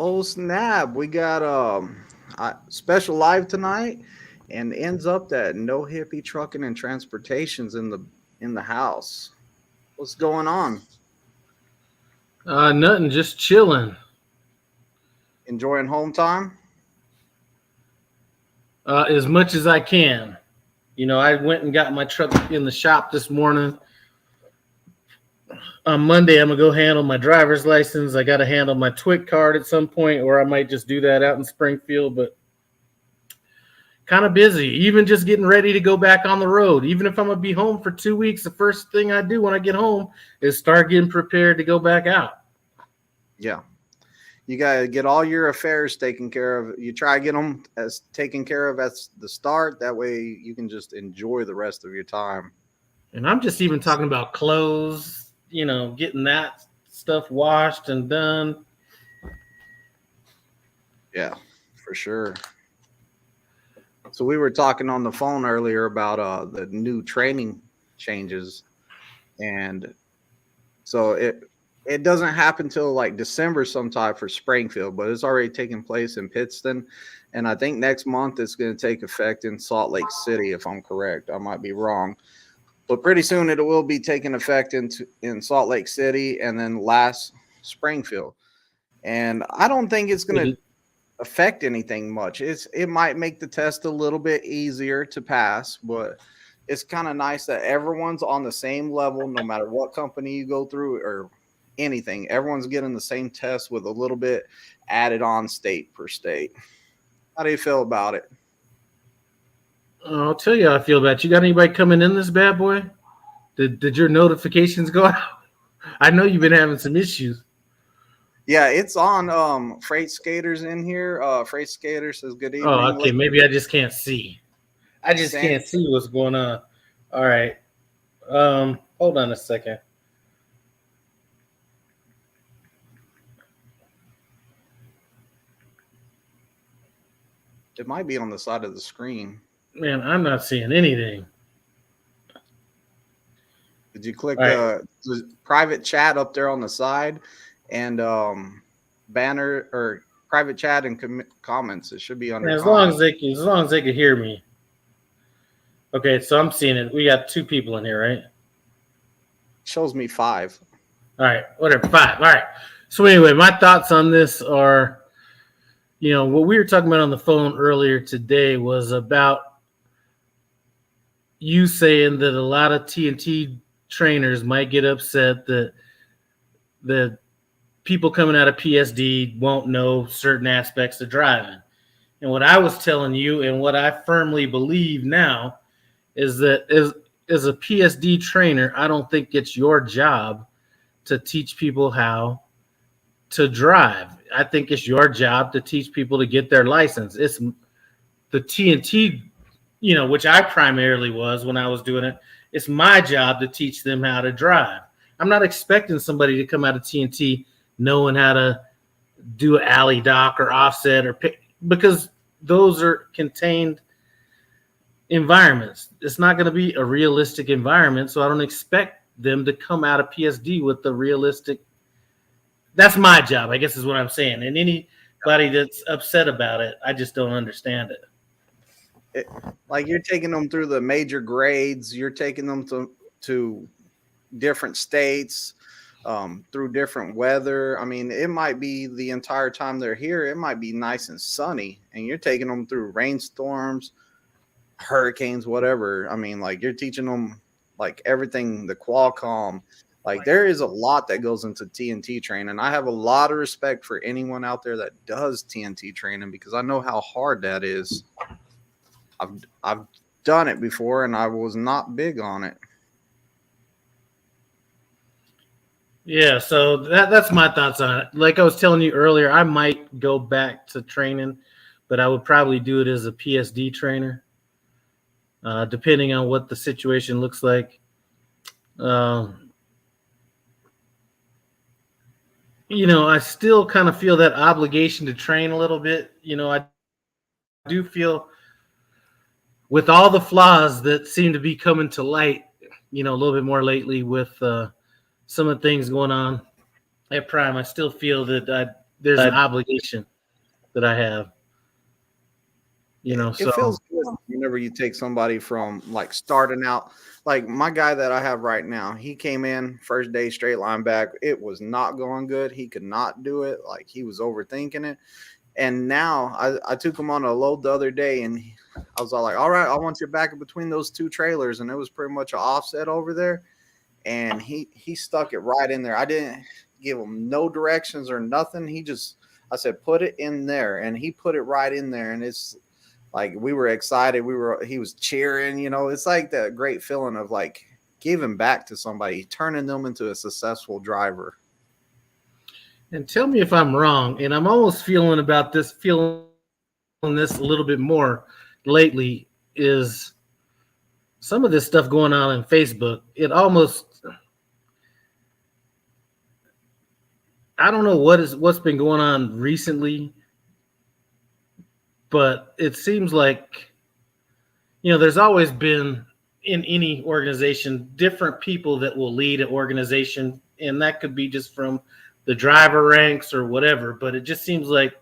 Oh snap! We got a special live tonight, and ends up that no hippie trucking and transportations in the house. What's going on? Nothing, just chilling. Enjoying home time? As much as I can. I went and got my truck in the shop this morning. On Monday, I'm gonna go handle my driver's license. I got to handle my TWIC card at some point, or I might just do that out in Springfield. But kind of busy. Even just getting ready to go back on the road. Even if I'm gonna be home for 2 weeks, the first thing I do when I get home is start getting prepared to go back out. Yeah. You gotta get all your affairs taken care of. You try to get them as taken care of at the start. That way, you can just enjoy the rest of your time. And I'm just even talking about clothes. Getting that stuff washed and done. Yeah, for sure. So we were talking on the phone earlier about the new training changes, and so it doesn't happen till like December sometime for Springfield, but it's already taking place in Pittston, and I think next month it's going to take effect in Salt Lake City, if I'm correct. I might be wrong, but pretty soon it will be taking effect in Salt Lake City, and then last Springfield. And I don't think it's going to affect anything much. It might make the test a little bit easier to pass, but it's kind of nice that everyone's on the same level, no matter what company you go through or anything. Everyone's getting the same test with a little bit added on state per state. How do you feel about it? I'll tell you how I feel about it. You got anybody coming in this bad boy? Did your notifications go out? I know you've been having some issues. Yeah, it's on. Freight Skaters in here. Freight Skater says good Oh, evening. okay. Maybe I just can't see. I just Sam, can't see what's going on. All right. Hold on a second. it might be on the side of the screen. Man, I'm not seeing anything. Did you click All right. the private chat up there on the side and banner or private chat and comments? It should be under As long as comments. they can hear me. Okay, so I'm seeing it. We got 2 people in here, right? Shows me 5. All right, whatever. 5. All right. So anyway, my thoughts on this are, what we were talking about on the phone earlier today was about you saying that a lot of TNT trainers might get upset that the people coming out of PSD won't know certain aspects of driving. And what I was telling you and what I firmly believe now is that as a PSD trainer, I don't think it's your job to teach people how to drive. I think it's your job to teach people to get their license. It's the TNT, which I primarily was when I was doing it. It's my job to teach them how to drive. I'm not expecting somebody to come out of TNT knowing how to do an alley dock or offset or pick, because those are contained environments. It's not going to be a realistic environment, so I don't expect them to come out of PSD with the realistic. That's my job, I guess is what I'm saying. And anybody that's upset about it, I just don't understand it. Like you're taking them through the major grades, you're taking them to different states, through different weather. I mean, it might be the entire time they're here, it might be nice and sunny, and you're taking them through rainstorms, hurricanes, whatever. I mean, like you're teaching them like everything, the Qualcomm. Like there is a lot that goes into TNT training. I have a lot of respect for anyone out there that does TNT training because I know how hard that is. I've done it before and I was not big on it. Yeah, so that's my thoughts on it. Like I was telling you earlier, I might go back to training, but I would probably do it as a PSD trainer, depending on what the situation looks like. I still kind of feel that obligation to train a little bit. I do feel with all the flaws that seem to be coming to light, a little bit more lately with some of the things going on at Prime, I still feel that there's an obligation that I have. It feels good whenever you take somebody from like starting out. Like my guy that I have right now, he came in first day straight line back. It was not going good. He could not do it. Like he was overthinking it. And now I took him on a load the other day, and I was all like, all right, I want you back in between those two trailers. And it was pretty much an offset over there. And he stuck it right in there. I didn't give him no directions or nothing. I said, put it in there. And he put it right in there. And it's like, we were excited. He was cheering, it's like that great feeling of like giving back to somebody, turning them into a successful driver. And tell me if I'm wrong. And I'm almost feeling this a little bit more lately, is some of this stuff going on in Facebook. It almost, I don't know what's been going on recently, but it seems like, there's always been in any organization different people that will lead an organization, and that could be just from the driver ranks or whatever. But it just seems like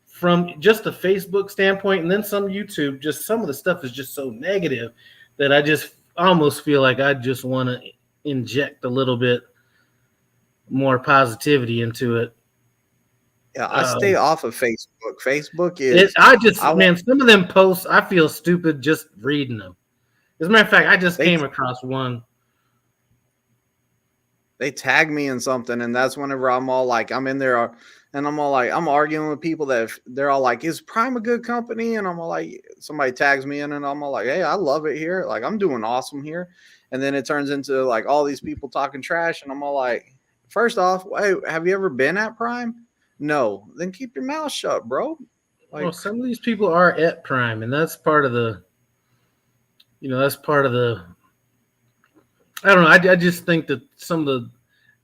from just the Facebook standpoint, and then some YouTube, just some of the stuff is just so negative that I just almost feel like I just want to inject a little bit more positivity into it. Yeah, I stay off of Facebook. Facebook is. Some of them posts, I feel stupid just reading them. As a matter of fact, I just came across one. They tag me in something, and that's whenever I'm all like, I'm in there, and I'm all like, I'm arguing with people that they're all like, is Prime a good company? And I'm all like, somebody tags me in, and I'm all like, hey, I love it here. Like, I'm doing awesome here. And then it turns into like all these people talking trash, and I'm all like, first off, hey, have you ever been at Prime? No. Then keep your mouth shut, bro. Like, well, some of these people are at Prime, and that's part of the, I don't know. I just think that some of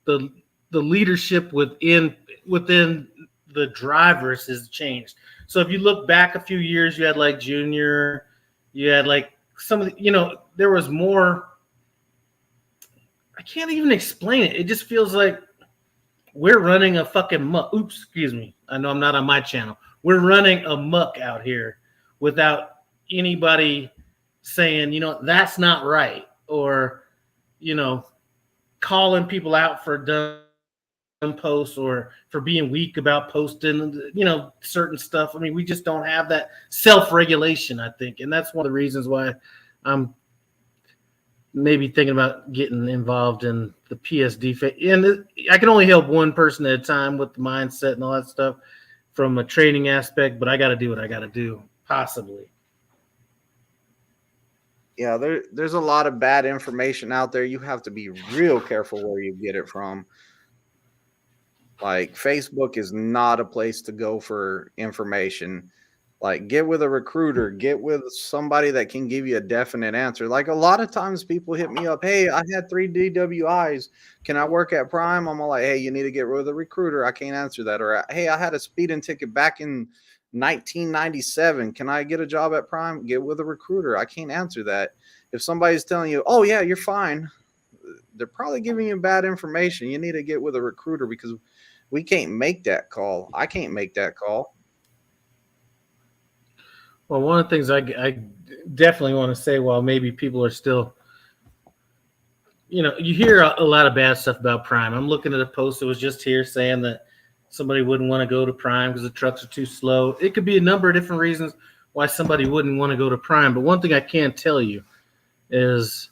the leadership within the drivers has changed. So if you look back a few years, you had like Junior, you had like some of the, there was more. I can't even explain it. It just feels like we're running a fucking muck. Oops, excuse me. I know I'm not on my channel. We're running a muck out here without anybody saying, that's not right, or calling people out for dumb posts or for being weak about posting, certain stuff. I mean, we just don't have that self-regulation, I think. And that's one of the reasons why I'm maybe thinking about getting involved in the PSD. And I can only help one person at a time with the mindset and all that stuff from a training aspect, but I got to do what I got to do, possibly. Yeah, there's a lot of bad information out there. You have to be real careful where you get it from. Like, Facebook is not a place to go for information. Like, get with a recruiter, get with somebody that can give you a definite answer. Like, a lot of times people hit me up, hey, I had 3 DWIs. Can I work at Prime? I'm all like, hey, you need to get with a recruiter. I can't answer that. Or, hey, I had a speeding ticket back in 1997. Can I get a job at Prime? Get with a recruiter. I can't answer that. If somebody's telling you, oh, yeah, you're fine, they're probably giving you bad information. You need to get with a recruiter, because we can't make that call. I can't make that call. Well, one of the things I definitely want to say, while maybe people are still, you hear a lot of bad stuff about Prime. I'm looking at a post that was just here saying that somebody wouldn't want to go to Prime because the trucks are too slow. It could be a number of different reasons why somebody wouldn't want to go to Prime. But one thing I can tell you is,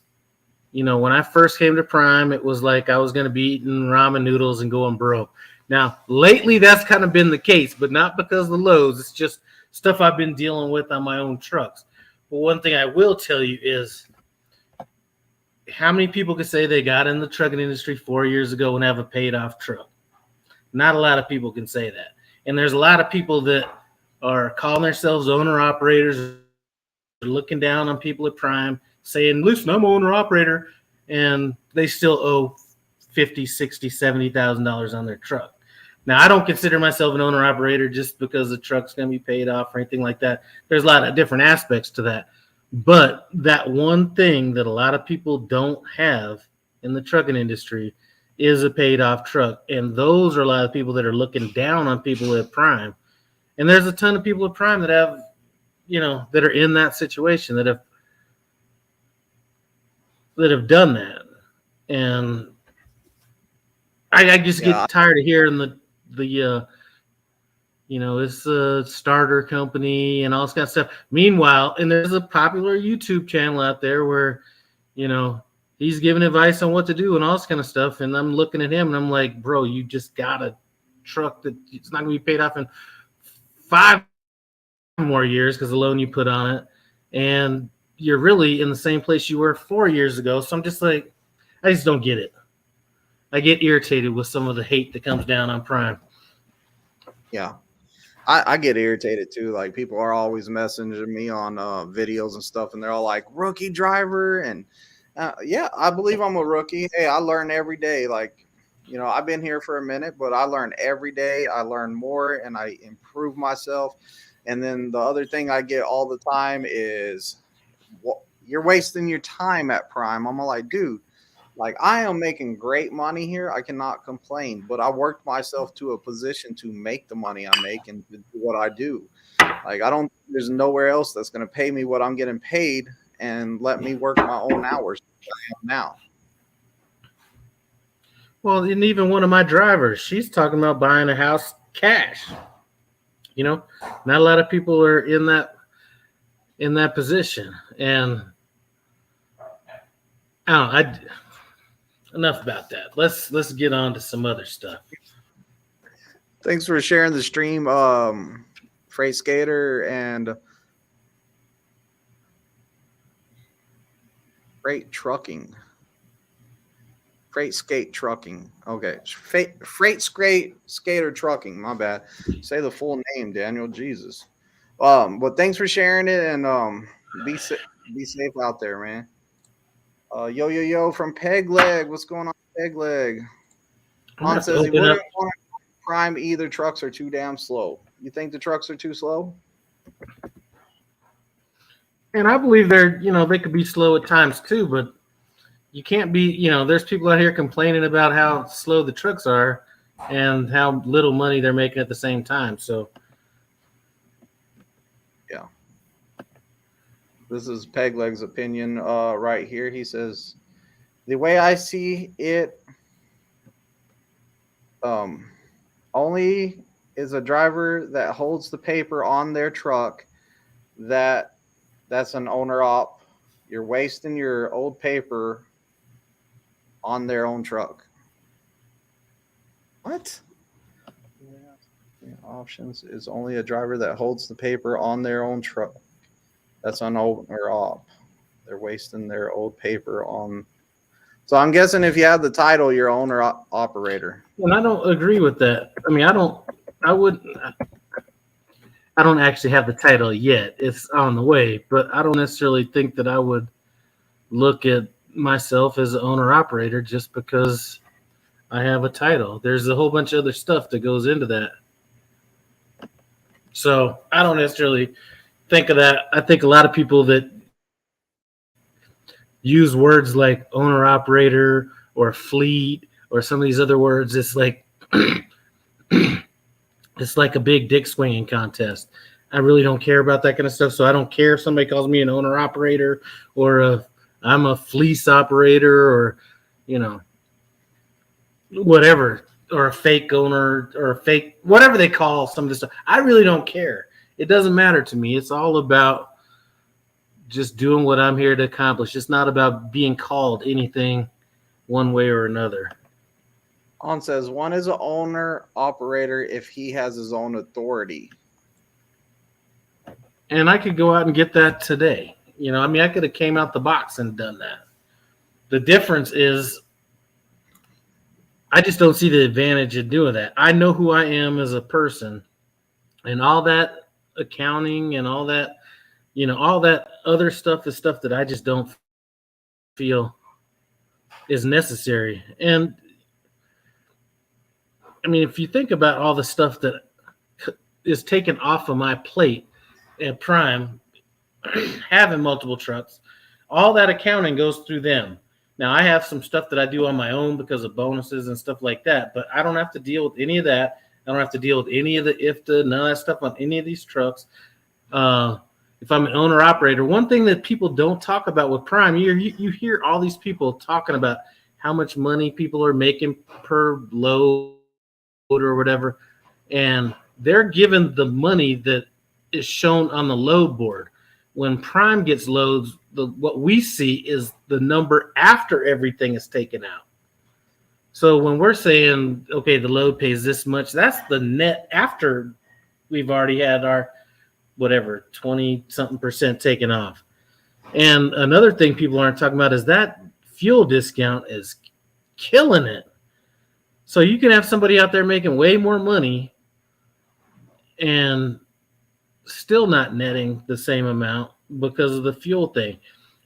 when I first came to Prime, it was like I was going to be eating ramen noodles and going broke. Now, lately, that's kind of been the case, but not because of the lows. It's just stuff I've been dealing with on my own trucks. But one thing I will tell you is, how many people could say they got in the trucking industry 4 years ago and have a paid-off truck? Not a lot of people can say that. And there's a lot of people that are calling themselves owner-operators, looking down on people at Prime, saying, listen, I'm owner-operator, and they still owe $50,000, $60,000, $70,000 on their truck. Now, I don't consider myself an owner-operator just because the truck's going to be paid off or anything like that. There's a lot of different aspects to that. But that one thing that a lot of people don't have in the trucking industry is a paid off truck. And those are a lot of people that are looking down on people at Prime. And there's a ton of people at Prime that have, that are in that situation that have done that. And I just get tired of hearing it's a starter company and all this kind of stuff. Meanwhile, and there's a popular YouTube channel out there where, he's giving advice on what to do and all this kind of stuff. And I'm looking at him and I'm like, bro, you just got a truck that it's not going to be paid off in 5 more years because the loan you put on it. And you're really in the same place you were 4 years ago. So I'm just like, I just don't get it. I get irritated with some of the hate that comes down on Prime. Yeah. I get irritated too. Like people are always messaging me on videos and stuff, and they're all like rookie driver. And yeah, I believe I'm a rookie. Hey, I learn every day. Like, I've been here for a minute, but I learn every day. I learn more and I improve myself. And then the other thing I get all the time is, well, you're wasting your time at Prime. I'm like, dude, like I am making great money here. I cannot complain, but I worked myself to a position to make the money I make and to do what I do. Like there's nowhere else that's going to pay me what I'm getting paid and let me work my own hours now. Well, and even one of my drivers, she's talking about buying a house cash. Not a lot of people are in that position. And I don't know, enough about that. Let's get on to some other stuff. Thanks for sharing the stream, Freight Skater and Freight Skate Trucking. Okay, Freight Skater Trucking. My bad. Say the full name, Daniel. Jesus. But thanks for sharing it, and be safe out there, man. Yo from Peg Leg. What's going on, Peg Leg? Han says he wouldn't want to Prime either. Trucks are too damn slow. You think the trucks are too slow? And I believe they could be slow at times too, but you can't be, there's people out here complaining about how slow the trucks are and how little money they're making at the same time. So, yeah. This is Peg Leg's opinion right here. He says, the way I see it, only is a driver that holds the paper on their truck that's an owner op. You're wasting your old paper on their own truck. What? Options is only a driver that holds the paper on their own truck. That's an owner op. They're wasting their old paper on. So I'm guessing if you have the title, you're owner operator. And I don't agree with that. I mean, I don't actually have the title yet. It's on the way, but I don't necessarily think that I would look at myself as an owner operator just because I have a title. There's a whole bunch of other stuff that goes into that. So I don't necessarily think of that. I think a lot of people that use words like owner operator or fleet or some of these other words, it's like it's like a big dick swinging contest. I really don't care about that kind of stuff. So I don't care if somebody calls me an owner operator or I'm a fleece operator or, whatever, or a fake owner or a fake, whatever they call some of this stuff. I really don't care. It doesn't matter to me. It's all about just doing what I'm here to accomplish. It's not about being called anything one way or another. On says one is an owner operator if he has his own authority. And I could go out and get that today. I could have came out the box and done that. The difference is I just don't see the advantage of doing that. I know who I am as a person, and all that accounting and all that, all that other stuff is stuff that I just don't feel is necessary. And I mean, if you think about all the stuff that is taken off of my plate at Prime, having multiple trucks, all that accounting goes through them. Now, I have some stuff that I do on my own because of bonuses and stuff like that, but I don't have to deal with any of that. I don't have to deal with any of the IFTA, none of that stuff on any of these trucks. If I'm an owner operator, one thing that people don't talk about with Prime, you hear all these people talking about how much money people are making per load or whatever, and they're given the money that is shown on the load board. When Prime gets loads, what we see is the number after everything is taken out. So when we're saying, okay, the load pays this much, that's the net after we've already had our whatever 20 something percent taken off. And another thing people aren't talking about is that fuel discount is killing it. So you can have somebody out there making way more money and still not netting the same amount because of the fuel thing.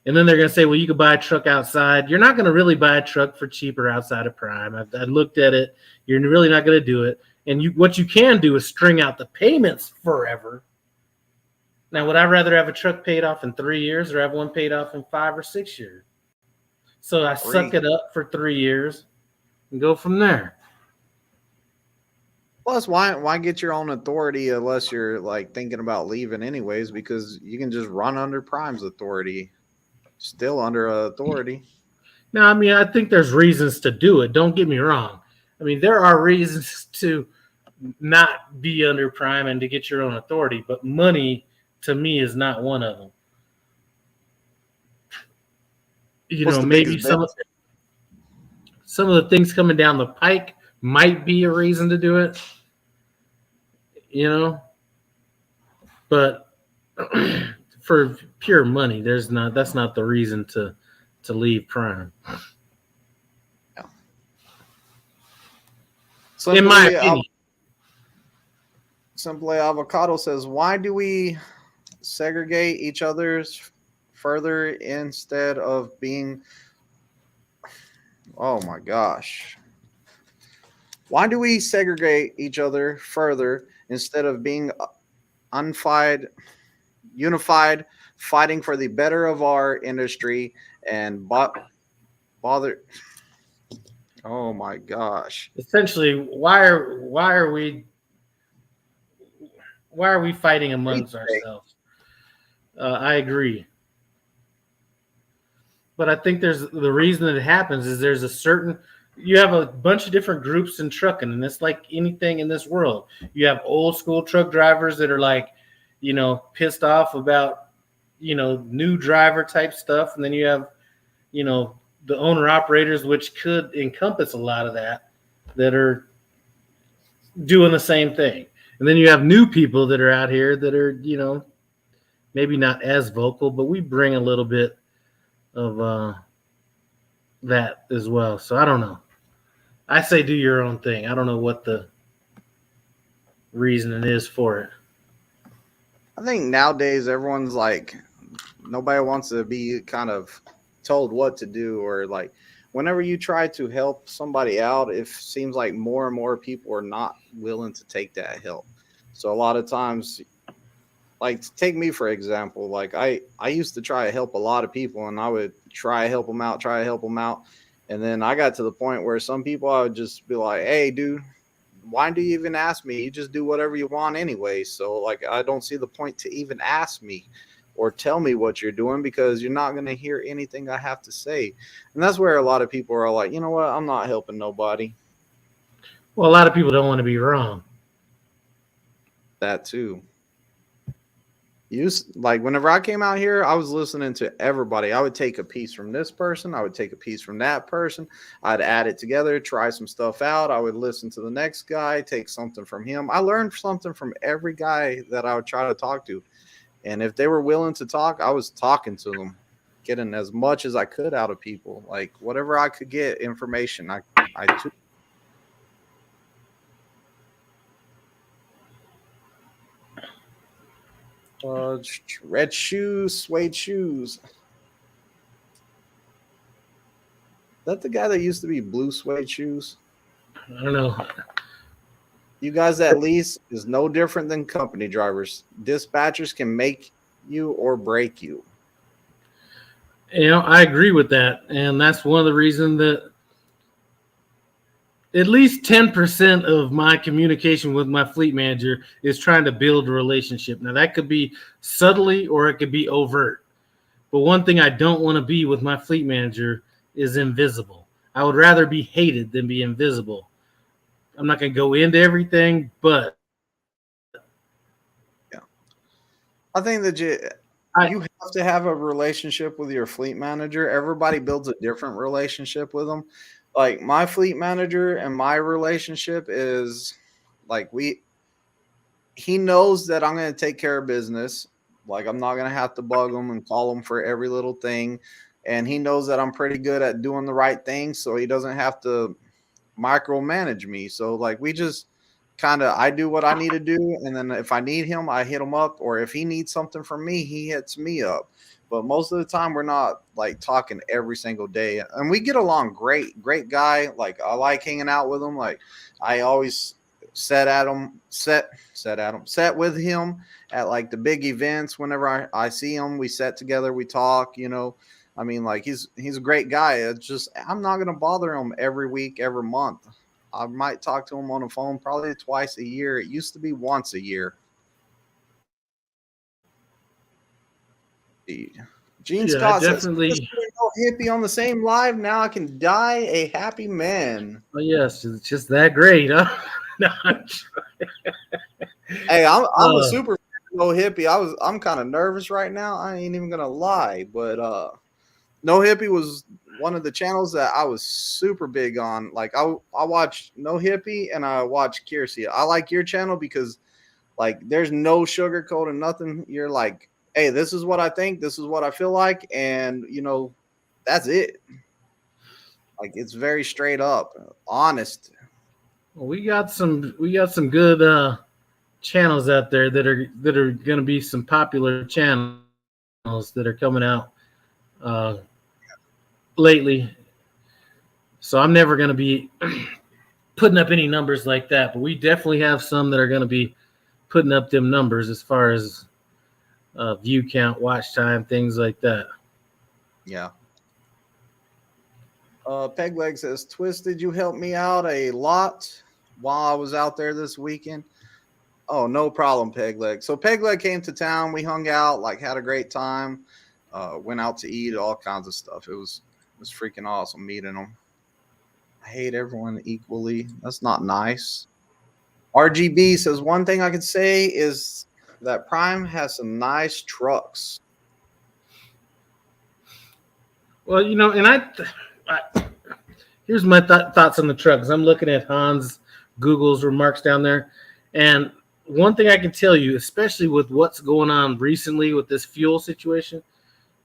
And then they're going to say, well, you could buy a truck outside. You're not going to really buy a truck for cheaper outside of Prime. I looked at it. You're really not going to do it. And what you can do is string out the payments forever. Now, would I rather have a truck paid off in 3 years or have one paid off in 5 or 6 years? So I suck it up for 3 years and go from there. Plus, why get your own authority unless you're like thinking about leaving anyways? Because you can just run under Prime's authority, still under authority. Now, I mean, I think there's reasons to do it. Don't get me wrong. I mean, there are reasons to not be under Prime and to get your own authority, but money to me is not one of them. You know, maybe some of the things coming down the pike might be a reason to do it, you know, but for pure money, that's not the reason to leave Prime. Yeah. In my opinion. Simply Avocado says, why do we segregate each other's further instead of being, oh my gosh. Why do we segregate each other further instead of being unified, fighting for the better of our industry and bother? Oh my gosh. Essentially, why are we fighting amongst ourselves? I agree. But I think the reason that it happens is you have a bunch of different groups in trucking, and it's like anything in this world. You have old school truck drivers that are like, you know, pissed off about, you know, new driver type stuff. And then you have, you know, the owner operators, which could encompass a lot of that are doing the same thing. And then you have new people that are out here that are, you know, maybe not as vocal, but we bring a little bit of that as well. So I don't know. I say do your own thing. I don't know what the reason is for it. I think nowadays everyone's like, nobody wants to be kind of told what to do, or like whenever you try to help somebody out, it seems like more and more people are not willing to take that help. So a lot of times, like take me for example, like I used to try to help a lot of people, and I would try to help them out. And then I got to the point where some people I would just be like, hey, dude, why do you even ask me? You just do whatever you want anyway. So like, I don't see the point to even ask me or tell me what you're doing, because you're not going to hear anything I have to say. And that's where a lot of people are like, you know what? I'm not helping nobody. Well, a lot of people don't want to be wrong. That too. Like whenever I came out here, I was listening to everybody. I would take a piece from this person. I would take a piece from that person. I'd add it together, try some stuff out. I would listen to the next guy, take something from him. I learned something from every guy that I would try to talk to. And if they were willing to talk, I was talking to them, getting as much as I could out of people. Like whatever I could get information, I took. Red shoes, suede shoes. Is that the guy that used to be blue suede shoes? I don't know. You guys at Lease is no different than company drivers. Dispatchers can make you or break you. I agree with that, and that's one of the reasons that at least 10% of my communication with my fleet manager is trying to build a relationship. Now, that could be subtly or it could be overt. But one thing I don't want to be with my fleet manager is invisible. I would rather be hated than be invisible. I'm not going to go into everything, but Yeah. I think that you have to have a relationship with your fleet manager. Everybody builds a different relationship with them. Like my fleet manager and my relationship is like he knows that I'm going to take care of business. Like I'm not going to have to bug him and call him for every little thing. And he knows that I'm pretty good at doing the right thing, so he doesn't have to micromanage me. So like we just kind of I do what I need to do, and then if I need him, I hit him up, or if he needs something from me, he hits me up. But most of the time, we're not like talking every single day, and we get along great. Great guy. Like I like hanging out with him. Like I always set with him at like the big events. Whenever I see him, we set together, we talk. I mean, like he's a great guy. It's just I'm not gonna bother him every week, every month. I might talk to him on the phone probably twice a year. It used to be once a year. Gene yeah, I Scott says, definitely. "No hippie on the same live. Now I can die a happy man." Oh, yes, it's just that great. Huh? No, Hey, I'm a uh, super no hippie. I'm kind of nervous right now. I ain't even gonna lie, but No Hippie was one of the channels that I was super big on. Like I watch No Hippie and I watch Kiersey. I like your channel because like there's no sugarcoat and nothing. You're like, hey, this is what I think, this is what I feel like, and that's it. Like it's very straight up, honest. we got some good channels out there that are going to be some popular channels that are coming out uh, lately. So I'm never going to be putting up any numbers like that, but we definitely have some that are going to be putting up them numbers as far as view count, watch time, things like that. Yeah. Pegleg says, Twisted, you helped me out a lot while I was out there this weekend. Oh, no problem, Pegleg. So Pegleg came to town. We hung out, like had a great time. Went out to eat, all kinds of stuff. It was freaking awesome meeting him. I hate everyone equally. That's not nice. RGB says one thing I could say is that Prime has some nice trucks. Well, and I here's my thoughts on the trucks. I'm looking at Hans Google's remarks down there, and one thing I can tell you, especially with what's going on recently with this fuel situation,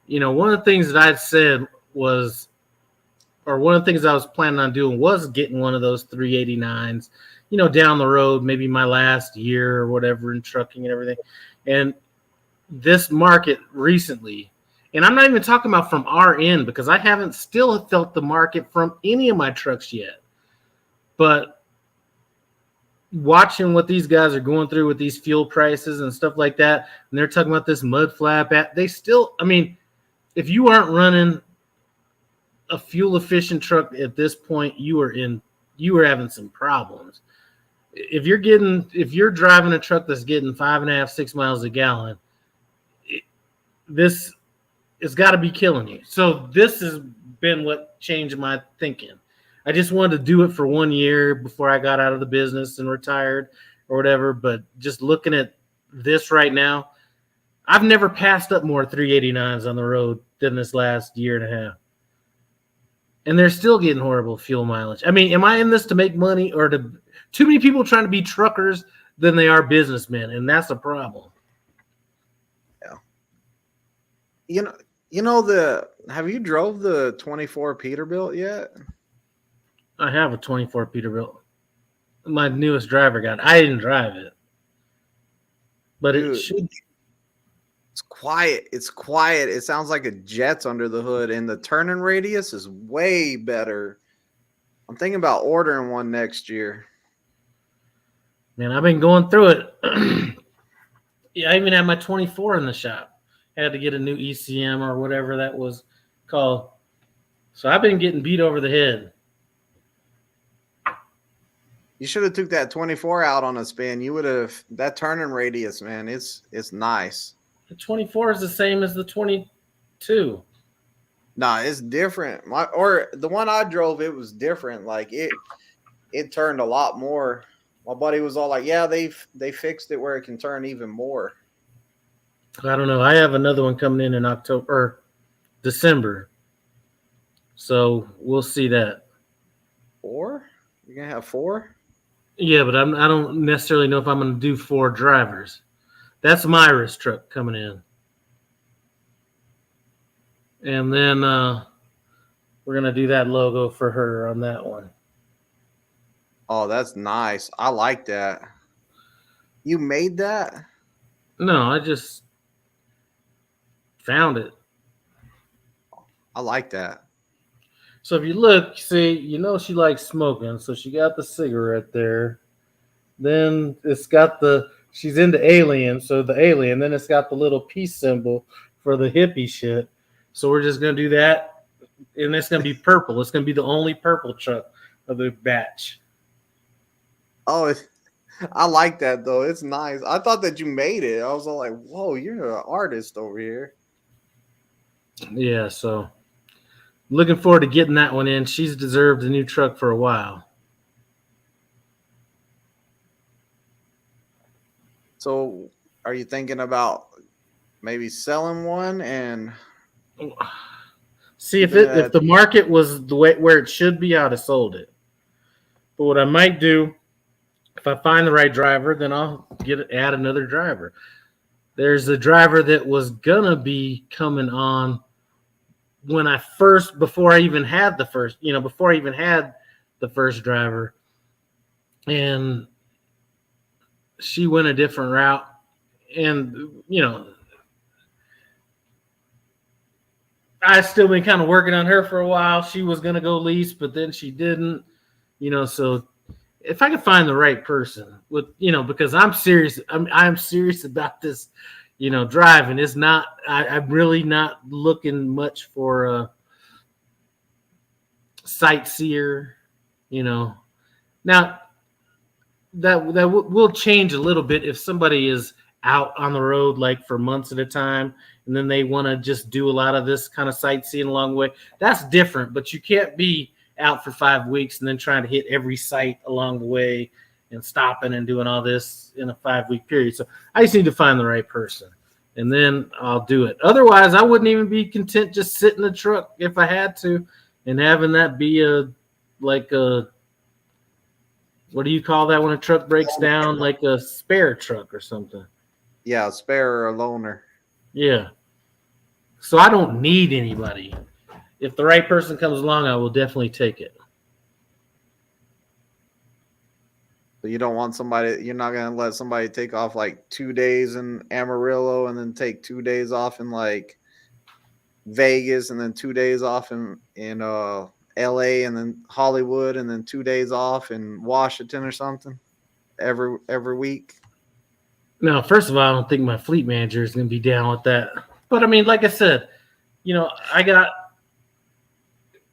one of the things that I said was, or one of the things I was planning on doing was getting one of those 389s, down the road, maybe my last year or whatever in trucking and everything. And this market recently, and I'm not even talking about from our end because I haven't still felt the market from any of my trucks yet. But watching what these guys are going through with these fuel prices and stuff like that, and they're talking about this mud flap app, they still, I mean, if you aren't running a fuel efficient truck at this point, you are having some problems. If you're driving a truck that's getting 5.5, 6 miles a gallon, this it's got to be killing you. So this has been what changed my thinking. I just wanted to do it for 1 year before I got out of the business and retired or whatever. But just looking at this right now, I've never passed up more 389s on the road than this last year and a half. And they're still getting horrible fuel mileage. I mean, am I in this to make money or too many people trying to be truckers than they are businessmen? And that's a problem. Yeah. Have you drove the 24 Peterbilt yet? I have a 24 Peterbilt. My newest driver got it. I didn't drive it. But Dude, it should. It's quiet. It's quiet. It sounds like a jet's under the hood, and the turning radius is way better. I'm thinking about ordering one next year. Man, I've been going through it. Yeah, I even had my 24 in the shop. I had to get a new ECM or whatever that was call. So I've been getting beat over the head. You should have took that 24 out on a spin. You would have that turning radius, man. It's nice. The 24 is the same as the 22. Nah, it's different. Or the one I drove, it was different. Like it turned a lot more. My buddy was all like, "Yeah, they fixed it where it can turn even more." I don't know. I have another one coming in October or December. So we'll see that. 4? You're gonna have 4? Yeah, but I don't necessarily know if I'm going to do 4 drivers. That's Myra's truck coming in. And then we're going to do that logo for her on that one. Oh, that's nice. I like that. You made that? No, I just found it. I like that. So if you look, see, you know she likes smoking. So she got the cigarette there. Then it's got she's into alien. So the alien. Then it's got the little peace symbol for the hippie shit. So we're just going to do that. And it's going to be purple. It's going to be the only purple truck of the batch. Oh, I like that, though. It's nice. I thought that you made it. I was all like, whoa, you're an artist over here. Yeah, so looking forward to getting that one in. She's deserved a new truck for a while. So are you thinking about maybe selling one and see if the market was the way where it should be, I'd have sold it. But what I might do, if I find the right driver, then I'll add another driver. There's a driver that was gonna be coming on before I even had the first driver, and she went a different route, and I still been kind of working on her for a while. She was gonna go lease, but then she didn't, so if I can find the right person because I'm serious, I'm serious about this, driving. It's not, I'm really not looking much for a sightseer, Now that will change a little bit if somebody is out on the road like for months at a time, and then they want to just do a lot of this kind of sightseeing along the way. That's different, but you can't be out for 5 weeks and then trying to hit every site along the way and stopping and doing all this in a 5-week period. So I just need to find the right person, and then I'll do it. Otherwise, I wouldn't even be content just sitting in the truck if I had to, and having that be what do you call that when a truck breaks down? Like a spare truck or something. Yeah, a spare or a loaner. Yeah. So I don't need anybody. If the right person comes along, I will definitely take it. So you don't want you're not going to let somebody take off like 2 days in Amarillo and then take 2 days off in like Vegas and then 2 days off in LA and then Hollywood and then 2 days off in Washington or something every week. Now, first of all, I don't think my fleet manager is going to be down with that. But I mean, like I said, I got,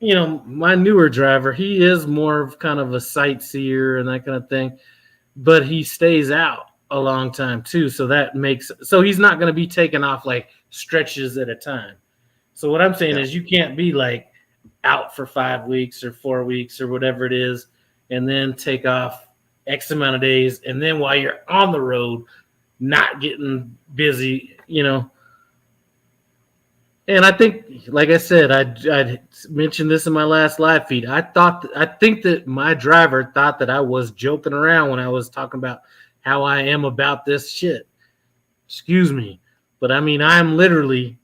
my newer driver, he is more of kind of a sightseer and that kind of thing, but he stays out a long time too. So so he's not going to be taking off like stretches at a time. So what I'm saying is you can't be like out for 5 weeks or 4 weeks or whatever it is, and then take off X amount of days. And then while you're on the road, not getting busy, And I think, like I said, I mentioned this in my last live feed. I think that my driver thought that I was joking around when I was talking about how I am about this shit. Excuse me. But I mean, I'm literally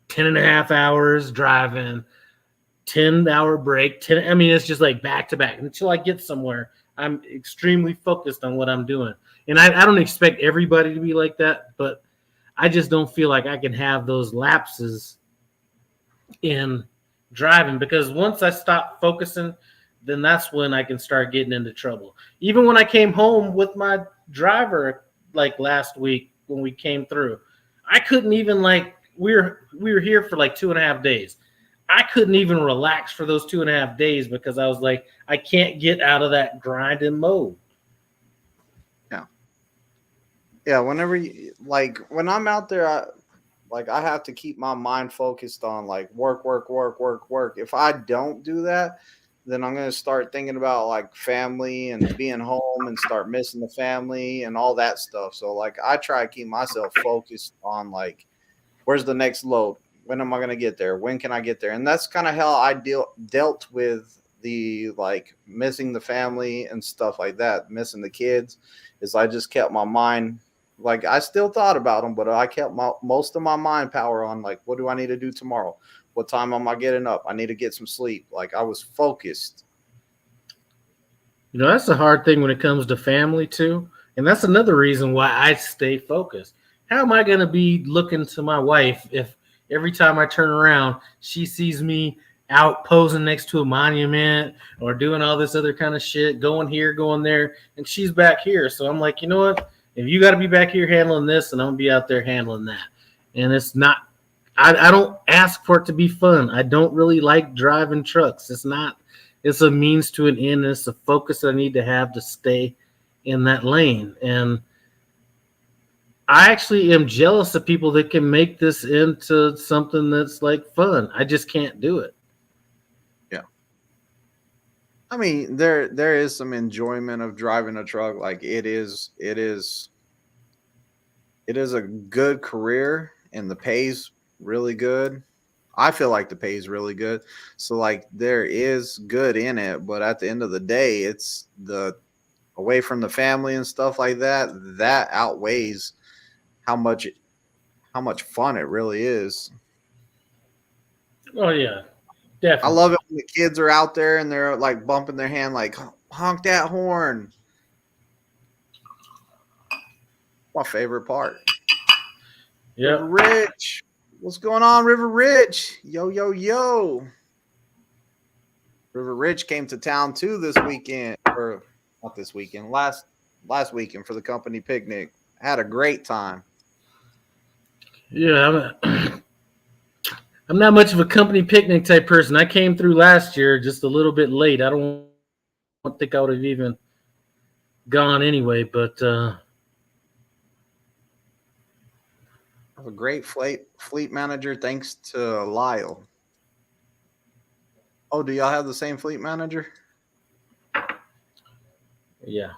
10 and a half hours driving, 10-hour break. It's just like back to back until I get somewhere. I'm extremely focused on what I'm doing. And I don't expect everybody to be like that, but I just don't feel like I can have those lapses in driving, because once I stop focusing, then that's when I can start getting into trouble. Even when I came home with my driver, like last week when we came through, I couldn't even we were here for like 2.5 days. I couldn't even relax for those 2.5 days because I was like, I can't get out of that grinding mode. Yeah, whenever when I'm out there, I have to keep my mind focused on like work, work, work, work, work. If I don't do that, then I'm gonna start thinking about like family and being home and start missing the family and all that stuff. So like I try to keep myself focused on like where's the next load? When am I gonna get there? When can I get there? And that's kind of how I dealt with the like missing the family and stuff like that, missing the kids, is I just kept my mind like I still thought about them, but I kept most of my mind power on like what do I need to do tomorrow? What time am I getting up? I need to get some sleep. Like I was focused. You know, that's the hard thing when it comes to family too. And that's another reason why I stay focused. How am I going to be looking to my wife if every time I turn around, she sees me out posing next to a monument or doing all this other kind of shit, going here, going there, and she's back here. So I'm like, you know what? If you got to be back here handling this, and I'm going to be out there handling that. And it's not, I don't ask for it to be fun. I don't really like driving trucks. It's not. It's a means to an end. It's a focus that I need to have to stay in that lane. And I actually am jealous of people that can make this into something that's like fun. I just can't do it. Yeah. I mean, there is some enjoyment of driving a truck. Like it is a good career and the pay's really good. I feel like the pay is really good. So like there is good in it, but at the end of the day, it's the away from the family and stuff like that, that outweighs how much fun it really is. Oh yeah, I definitely. love it when the kids are out there and they're like bumping their hand like honk that horn. My favorite part. Yeah. River Rich. What's going on, River Rich? Yo, yo, yo. River Rich came to town too this weekend, or not this weekend, last weekend for the company picnic. Had a great time. Yeah, I'm not much of a company picnic type person. I came through last year just a little bit late. I don't think I would have even gone anyway, but I have a great fleet manager thanks to Lyle. Oh, do y'all have the same fleet manager? yeah.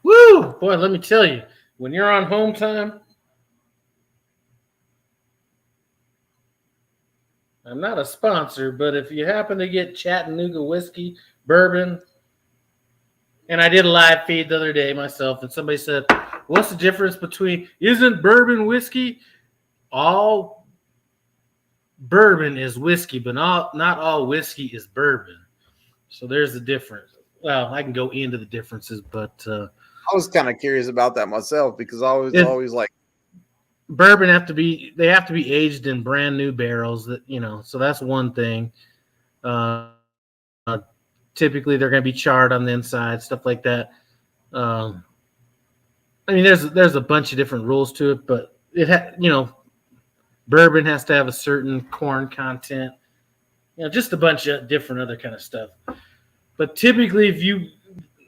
Woo! Boy, let me tell you, when you're on home time, I'm not a sponsor, but if you happen to get Chattanooga whiskey, bourbon, and I did a live feed the other day myself, and somebody said, what's the difference between, isn't bourbon whiskey? All bourbon is whiskey, but not all whiskey is bourbon. So there's the difference. Well, I can go into the differences, but I was kind of curious about that myself because I was always like, bourbon have to be aged in brand new barrels. That so that's one thing. Uh, Typically, they're going to be charred on the inside, stuff like that. I mean, there's a bunch of different rules to it, but bourbon has to have a certain corn content. Just a bunch of different other kind of stuff. But typically,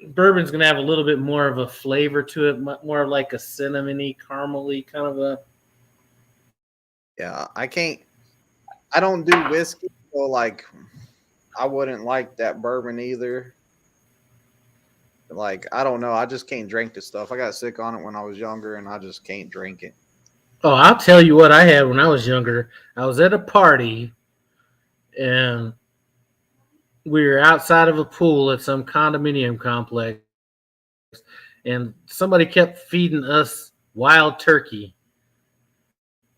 bourbon's going to have a little bit more of a flavor to it, more like a cinnamony, caramely kind of a. yeah, I don't do whiskey, so like I wouldn't like that bourbon either. Like, I don't know. I just can't drink this stuff. I got sick on it when I was younger and I just can't drink it. Oh, I'll tell you what I had when I was younger. I was at a party and we were outside of a pool at some condominium complex, and somebody kept feeding us wild turkey.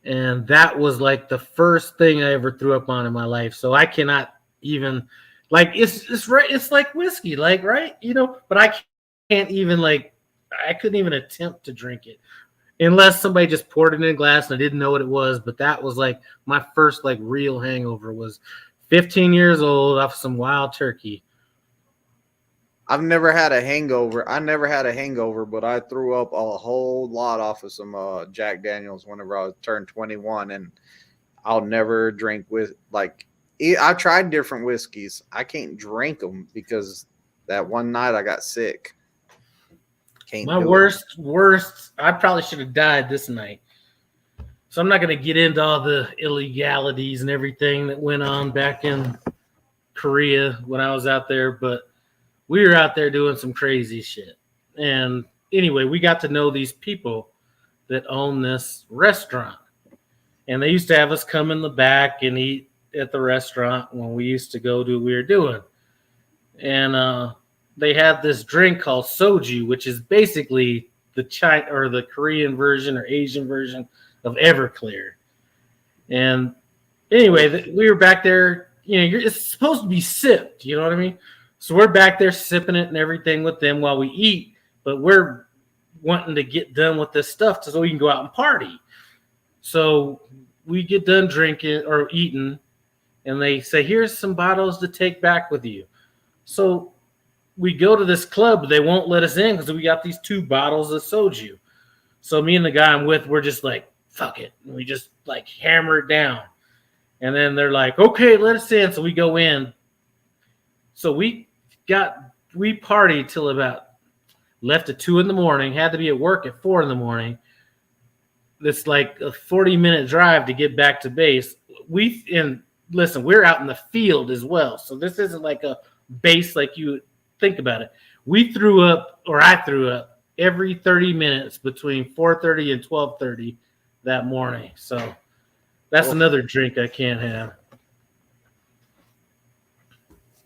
And that was like the first thing I ever threw up on in my life. So I cannot even it's right. It's like whiskey, like, right. But I can't even I couldn't even attempt to drink it unless somebody just poured it in a glass and I didn't know what it was. But that was like my first like real hangover was 15 years old off some wild turkey. I've never had a hangover. I never had a hangover, but I threw up a whole lot off of some Jack Daniels whenever I turned 21, and I'll never drink with like. I tried different whiskeys. I can't drink them because that one night I got sick. Can't My do it. worst. I probably should have died this night. So I'm not going to get into all the illegalities and everything that went on back in Korea when I was out there, but we were out there doing some crazy shit. And anyway, we got to know these people that own this restaurant. And they used to have us come in the back and eat at the restaurant when we used to go do what we were doing. And they had this drink called soju, which is basically the China or the Korean version or Asian version of Everclear. And anyway, we were back there. It's supposed to be sipped. You know what I mean? So we're back there sipping it and everything with them while we eat, but we're wanting to get done with this stuff so we can go out and party. So we get done drinking or eating, and they say, here's some bottles to take back with you. So we go to this club, but they won't let us in because we got these 2 bottles of soju. So me and the guy I'm with, we're just like, fuck it. And we just like hammer it down. And then they're like, okay, let us in. So we go in. So we partied till about left at 2 a.m, had to be at work at 4 a.m. It's like a 40-minute drive to get back to base. Listen, we're out in the field as well. So this isn't like a base like you think about it. I threw up every 30 minutes between 4:30 and 12:30 that morning. So that's another drink I can't have.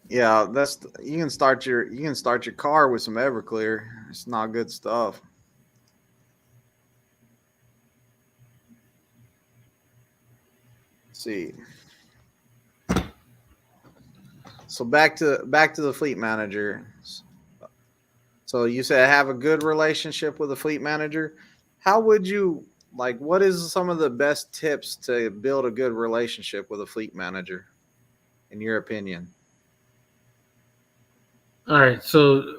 Yeah, you can start your car with some Everclear. It's not good stuff. Let's see. So back to the fleet manager. So you said have a good relationship with a fleet manager. How would you what is some of the best tips to build a good relationship with a fleet manager in your opinion? All right. So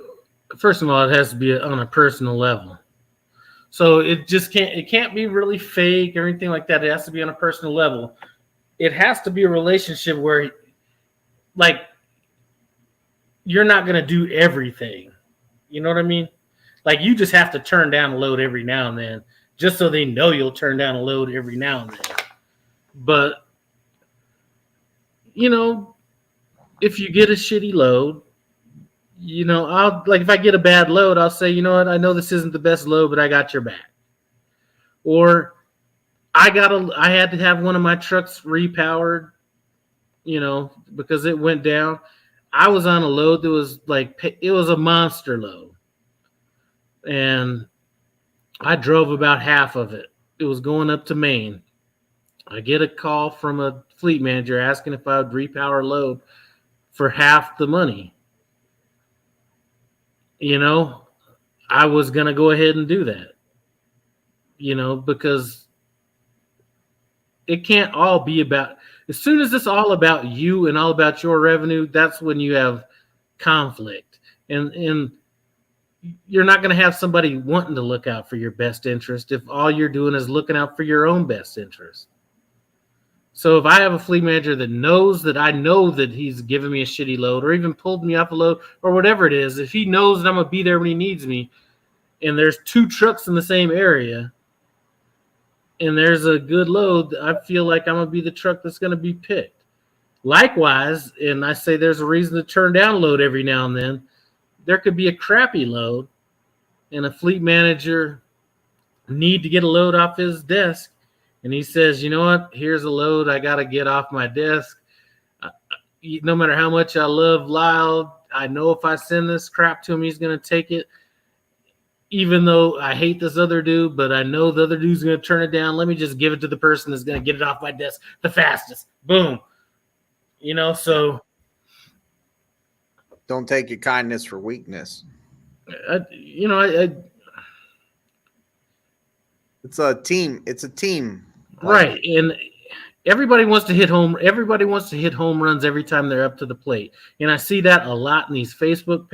first of all, it has to be on a personal level. So it can't be really fake or anything like that. It has to be on a personal level. It has to be a relationship where you're not going to do everything. You know what I mean? Like you just have to turn down a load every now and then just so they know you'll turn down a load every now and then. But, if you get a shitty load, if I get a bad load, I'll say, you know what? I know this isn't the best load, but I got your back. Or I had to have one of my trucks repowered, because it went down. I was on a load that was it was a monster load. And I drove about half of it. It was going up to Maine. I get a call from a fleet manager asking if I would repower a load for half the money. I was going to go ahead and do that, because it can't all be about, as soon as it's all about you and all about your revenue, that's when you have conflict. And you're not going to have somebody wanting to look out for your best interest if all you're doing is looking out for your own best interest. So if I have a fleet manager that knows that I know that he's giving me a shitty load or even pulled me off a load or whatever it is, if he knows that I'm going to be there when he needs me and there's 2 trucks in the same area and there's a good load, I feel like I'm going to be the truck that's going to be picked. Likewise, and I say there's a reason to turn down a load every now and then, there could be a crappy load and a fleet manager need to get a load off his desk. And he says, you know what, here's a load I got to get off my desk. No matter how much I love Lyle, I know if I send this crap to him, he's going to take it. Even though I hate this other dude, but I know the other dude's going to turn it down. Let me just give it to the person that's going to get it off my desk the fastest. Boom. So. Don't take your kindness for weakness. It's a team. It's a team. Right. everybody wants to hit home. Everybody wants to hit home runs every time they're up to the plate, and I see that a lot in these Facebook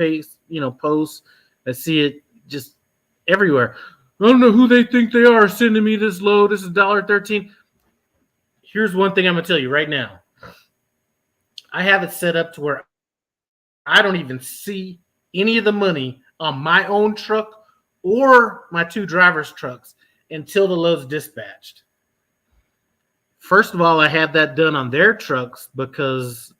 posts. I see it just everywhere. I don't know who they think they are sending me this load. This is $1.13. Here's one thing I'm gonna tell you right now. I have it set up to where I don't even see any of the money on my own truck or my two drivers' trucks until the load's dispatched. First of all, I had that done on their trucks because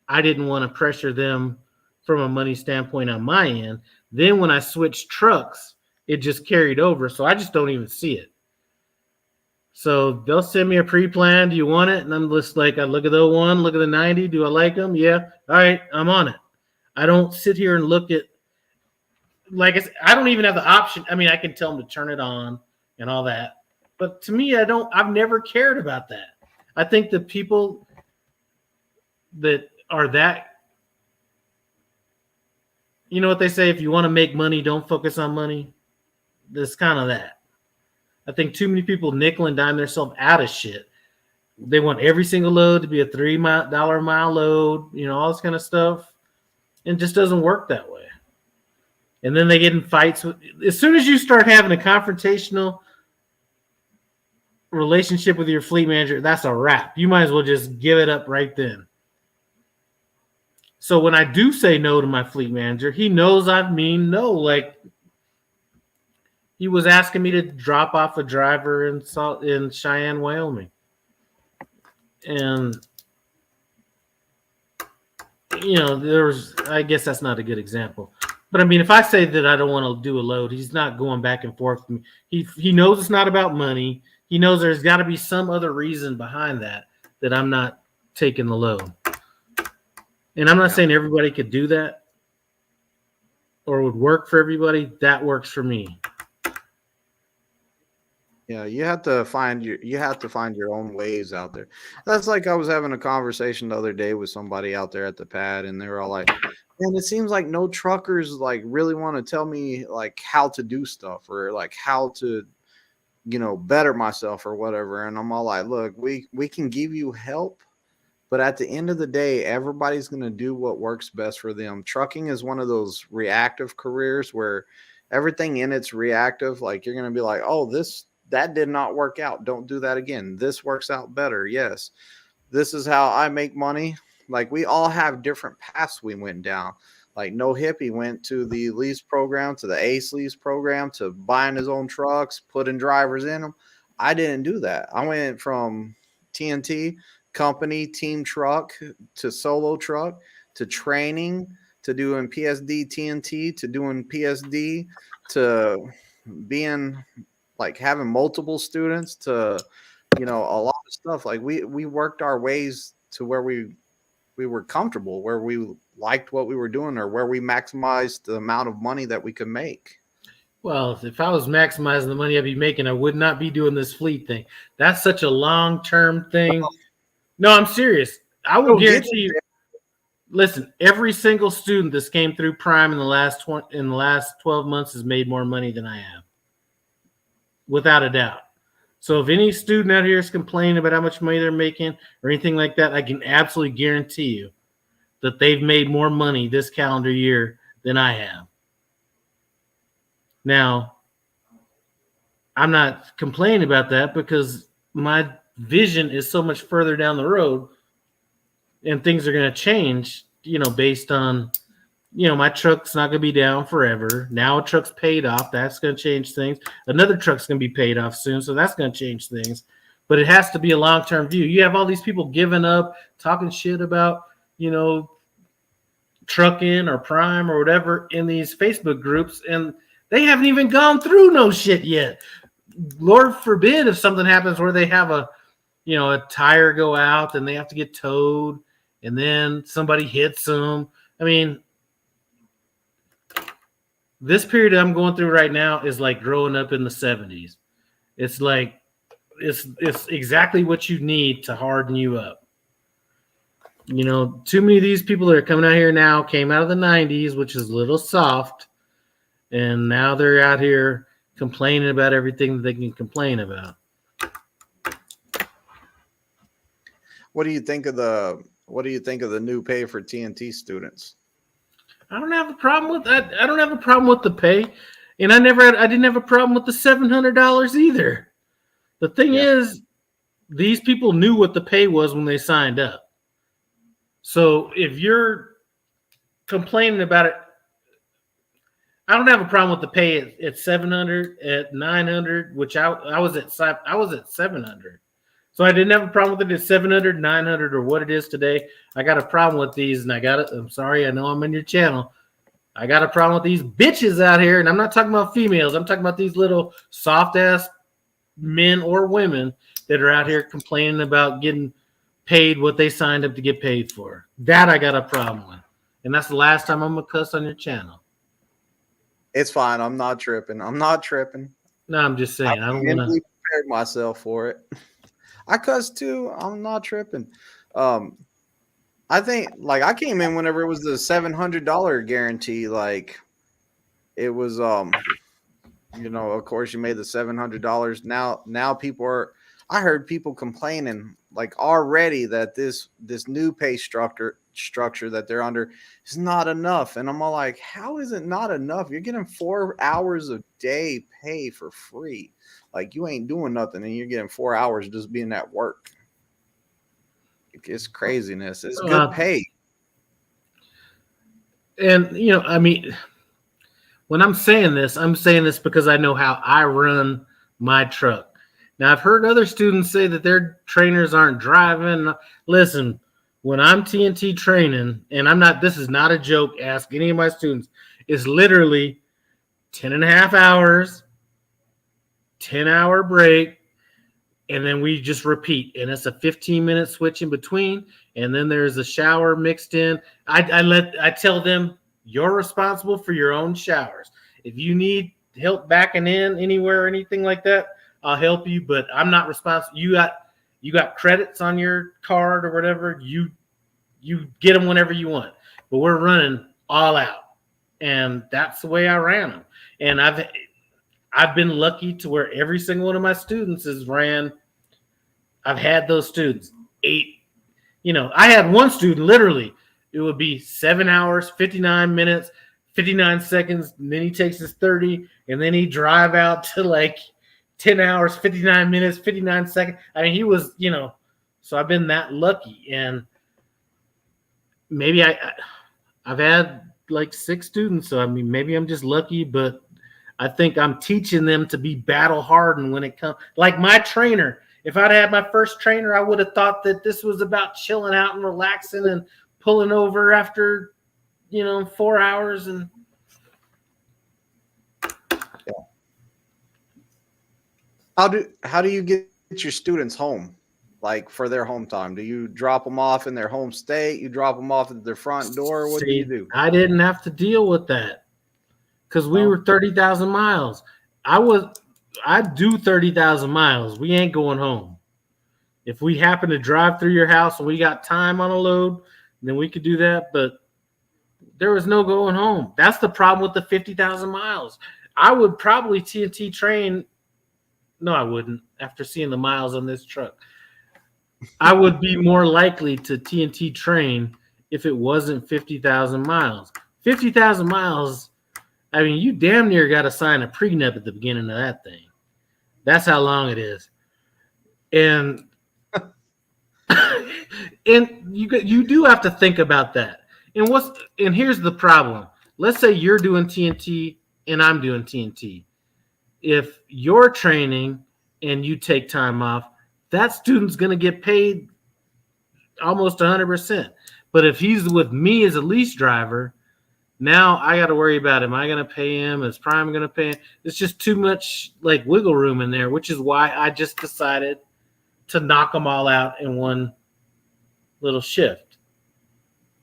I didn't want to pressure them from a money standpoint on my end. Then when I switched trucks, it just carried over, so I just don't even see it. So they'll send me a pre-plan. Do you want it? And I'm just like, I look at the 01, look at the 90. Do I like them? Yeah. All right, I'm on it. I don't sit here and look at, I don't even have the option. I mean, I can tell them to turn it on and all that. But to me, I've never cared about that. I think the people that are that, you know what they say, if you want to make money, don't focus on money. That's kind of that. I think too many people nickel and dime themselves out of shit. They want every single load to be a $3 a mile load, all this kind of stuff. And it just doesn't work that way. And then they get in fights. As soon as you start having a confrontational relationship with your fleet manager, that's a wrap. You might as well just give it up right then. So when I do say no to my fleet manager, he knows I mean no. Like, he was asking me to drop off a driver in Cheyenne, Wyoming. And, I guess that's not a good example. But, I mean, if I say that I don't want to do a load, he's not going back and forth with me. He knows it's not about money. He knows there's got to be some other reason behind that I'm not taking the load. And I'm not saying everybody could do that or would work for everybody. That works for me. Yeah, you have to find your own ways out there. That's like I was having a conversation the other day with somebody out there at the pad, and they were all like, "Man, it seems like no truckers like really want to tell me like how to do stuff or like how to, better myself or whatever." And I'm all like, "Look, we can give you help, but at the end of the day, everybody's going to do what works best for them." Trucking is one of those reactive careers where everything in it's reactive. Like you're going to be like, "Oh, that did not work out. Don't do that again. This works out better. Yes. This is how I make money." Like we all have different paths we went down. Like No Hippie went to the lease program, to the Ace lease program, to buying his own trucks, putting drivers in them. I didn't do that. I went from TNT, company, team truck, to solo truck, to training, to doing PSD TNT, to doing PSD, to being like having multiple students, to a lot of stuff. Like we worked our ways to where we were comfortable, where we liked what we were doing, or where we maximized the amount of money that we could make. Well, if I was maximizing the money I'd be making, I would not be doing this fleet thing. That's such a long-term thing. No, I'm serious. I will guarantee you. Listen, every single student that's came through Prime in the last 12 months has made more money than I have, without a doubt. So if any student out here is complaining about how much money they're making or anything like that, I can absolutely guarantee you that they've made more money this calendar year than I have. Now, I'm not complaining about that because my vision is so much further down the road and things are going to change, based on, my truck's not going to be down forever. Now a truck's paid off. That's going to change things. Another truck's going to be paid off soon, so that's going to change things. But it has to be a long-term view. You have all these people giving up, talking shit about, trucking or Prime or whatever in these Facebook groups, and they haven't even gone through no shit yet. Lord forbid if something happens where they have a tire go out and they have to get towed and then somebody hits them. I mean, this period I'm going through right now is like growing up in the 70s. It's like, it's exactly what you need to harden you up. Too many of these people that are coming out here now came out of the 90s, which is a little soft. And now they're out here complaining about everything that they can complain about. What do you think of the new pay for TNT students? I don't have a problem with that. I don't have a problem with the pay, and I didn't have a problem with the $700 either. The thing Yeah. is, these people knew what the pay was when they signed up. So if you're complaining about it, I don't have a problem with the pay at 700, at 900, which I was at 700. So I didn't have a problem with it at 700, 900, or what it is today. I got a problem with these, and I'm sorry, I know I'm on your channel. I got a problem with these bitches out here, and I'm not talking about females. I'm talking about these little soft ass men or women that are out here complaining about getting paid what they signed up to get paid for. That I got a problem with, and that's the last time I'm gonna cuss on your channel. It's fine. I'm not tripping. I'm not tripping. No, I'm just saying. I don't want mentally to. prepared myself for it. I cuss too. I'm not tripping. I think like I came in whenever it was the $700 guarantee. Like it was, of course you made the $700. Now people are. I heard people complaining like already that this new pay structure that they're under is not enough, and I'm all like, how is it not enough? You're getting 4 hours a day pay for free. Like you ain't doing nothing, and you're getting 4 hours just being at work. It's craziness. It's good pay. And I mean, when I'm saying this because I know how I run my truck. Now, I've heard other students say that their trainers aren't driving. Listen, when I'm TNT training, and this is not a joke, ask any of my students, it's literally 10 and a half hours, 10-hour break, and then we just repeat. And it's a 15-minute switch in between, and then there's a shower mixed in. I tell them, you're responsible for your own showers. If you need help backing in anywhere or anything like that, I'll help you, but I'm not responsible. You got credits on your card or whatever. You get them whenever you want. But we're running all out, and that's the way I ran them. And I've been lucky to where every single one of my students has ran. I've had those students 8. I had one student literally. It would be 7 hours, 59 minutes, 59 seconds. And then he takes his 30, and then he drive out to like 10 hours, 59 minutes, 59 seconds. I mean, he was, so I've been that lucky. And maybe I've had like 6 students. So, I mean, maybe I'm just lucky, but I think I'm teaching them to be battle hardened when it comes. Like my trainer, if I'd had my first trainer, I would have thought that this was about chilling out and relaxing and pulling over after, 4 hours. And How do you get your students home, like for their home time? Do you drop them off in their home state? You drop them off at their front door? What do you do? I didn't have to deal with that because we were 30,000 miles. I do 30,000 miles. We ain't going home. If we happen to drive through your house and we got time on a load, then we could do that. But there was no going home. That's the problem with the 50,000 miles. I would probably TNT train. No, I wouldn't. After seeing the miles on this truck, I would be more likely to TNT train if it wasn't 50,000 miles. 50,000 miles. I mean, you damn near got to sign a prenup at the beginning of that thing. That's how long it is. And you do have to think about that. And here's the problem. Let's say you're doing TNT and I'm doing TNT. If you're training and you take time off, that student's going to get paid almost 100%. But if he's with me as a lease driver, now I got to worry about, am I going to pay him? Is Prime going to pay him? It's just too much like wiggle room in there, which is why I just decided to knock them all out in one little shift.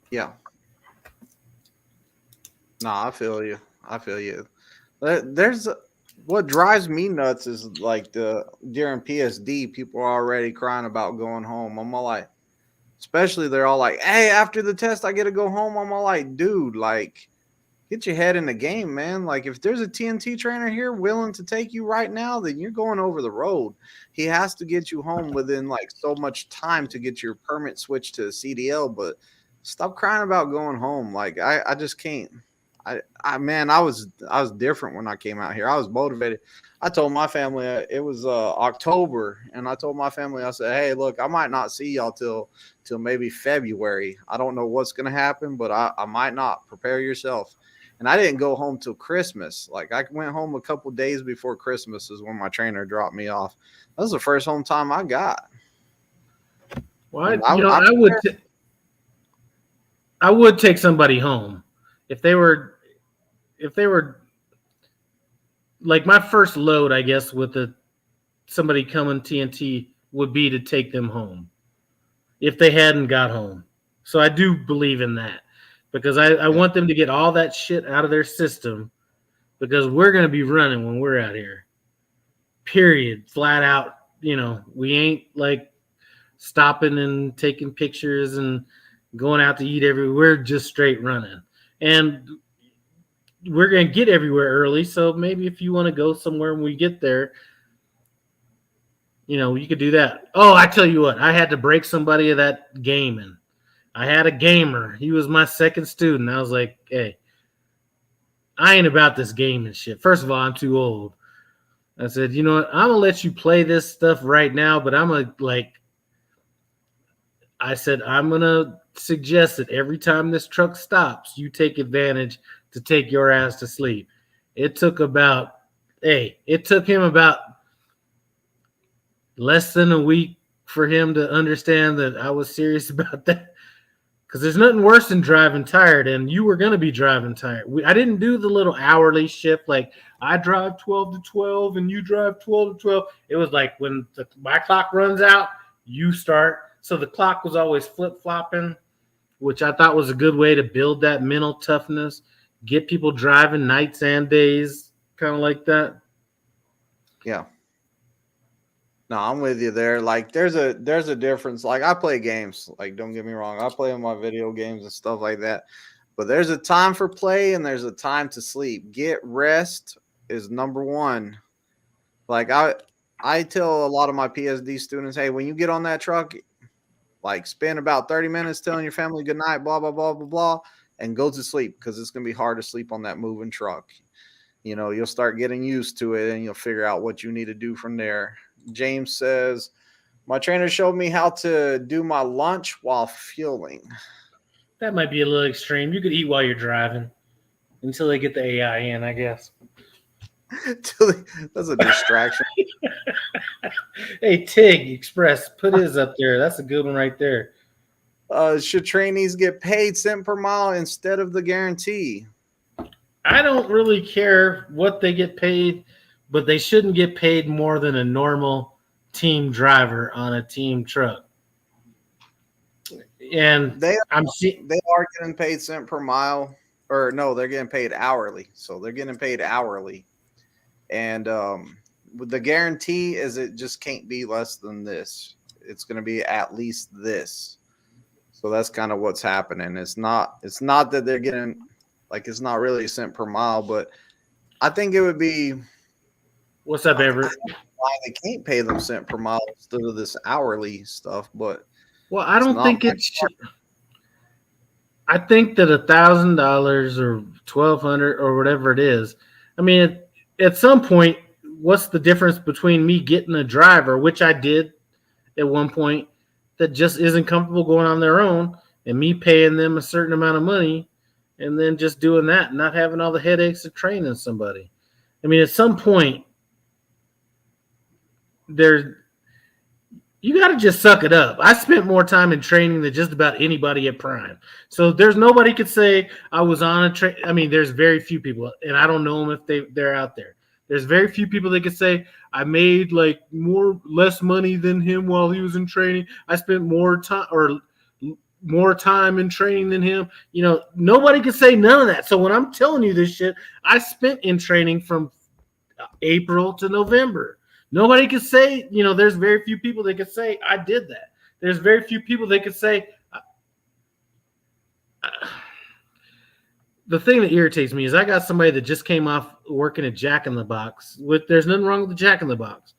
Yeah. No, I feel you. There's what drives me nuts is like during PSD, people are already crying about going home. I'm all like, especially they're all like, hey, after the test, I get to go home. I'm all like, dude, like get your head in the game, man. Like if there's a TNT trainer here willing to take you right now, then you're going over the road. He has to get you home within like so much time to get your permit switched to CDL, but stop crying about going home. Like I just can't. Man, I was different when I came out here. I was motivated. I told my family it was October, and I told my family, I said, "Hey, look, I might not see y'all till maybe February. I don't know what's gonna happen, but I might not. Prepare yourself." And I didn't go home till Christmas. Like I went home a couple days before Christmas is when my trainer dropped me off. That was the first home time I got. Well, I would take somebody home if they were like my first load, I guess, with somebody coming TNT would be to take them home if they hadn't got home. So I do believe in that because I want them to get all that shit out of their system because we're going to be running when we're out here. Period. Flat out. We ain't like stopping and taking pictures and going out to eat everywhere. We're just straight running. And we're going to get everywhere early. So maybe if you want to go somewhere when we get there, you could do that. Oh, I tell you what, I had to break somebody of that gaming. I had a gamer. He was my second student. I was like, hey, I ain't about this gaming shit. First of all, I'm too old. I said, you know what? I'm going to let you play this stuff right now, but I'm going to suggest that every time this truck stops, you take advantage to take your ass to sleep. It took him about less than a week for him to understand that I was serious about that. Because there's nothing worse than driving tired, and you were going to be driving tired. I didn't do the little hourly shift like I drive 12 to 12 and you drive 12 to 12. It was like when my clock runs out, you start. So the clock was always flip-flopping, which I thought was a good way to build that mental toughness, get people driving nights and days, kind of like that. Yeah. No, I'm with you there. Like there's a difference. Like I play games. Like don't get me wrong. I play on my video games and stuff like that. But there's a time for play and there's a time to sleep. Get rest is number one. Like I tell a lot of my PSD students, hey, when you get on that truck, like spend about 30 minutes telling your family good night, blah, blah, blah, blah, blah, and go to sleep because it's gonna be hard to sleep on that moving truck. You'll start getting used to it and you'll figure out what you need to do from there. James says, my trainer showed me how to do my lunch while fueling. That might be a little extreme. You could eat while you're driving until they get the AI in, I guess. That's a distraction. Hey, Tig Express, put his up there. That's a good one right there. Should trainees get paid cent per mile instead of the guarantee? I don't really care what they get paid, but they shouldn't get paid more than a normal team driver on a team truck. And they are getting paid cent per mile, or no, they're getting paid hourly. So they're getting paid hourly. And with the guarantee is it just can't be less than this. It's going to be at least this. So that's kind of what's happening. It's not that they're getting like it's not really a cent per mile, but I think it would be. What's up, Everett? Why they can't pay them cent per mile instead of this hourly stuff, but I don't think it should. I think that $1,000 or $1,200 or whatever it is. I mean, at some point, what's the difference between me getting a driver, which I did at one point, that just isn't comfortable going on their own, and me paying them a certain amount of money, and then just doing that and not having all the headaches of training somebody? I mean, at some point, you got to just suck it up. I spent more time in training than just about anybody at Prime. So there's nobody could say I was on a train. I mean, there's very few people, and I don't know them if they're out there. There's very few people that could say I made like less money than him while he was in training. I spent more time in training than him. Nobody can say none of that. So when I'm telling you this shit, I spent in training from April to November. Nobody could say, there's very few people that could say I did that. There's very few people that could say the thing that irritates me is I got somebody that just came off working at Jack in the Box. There's nothing wrong with the Jack in the Box,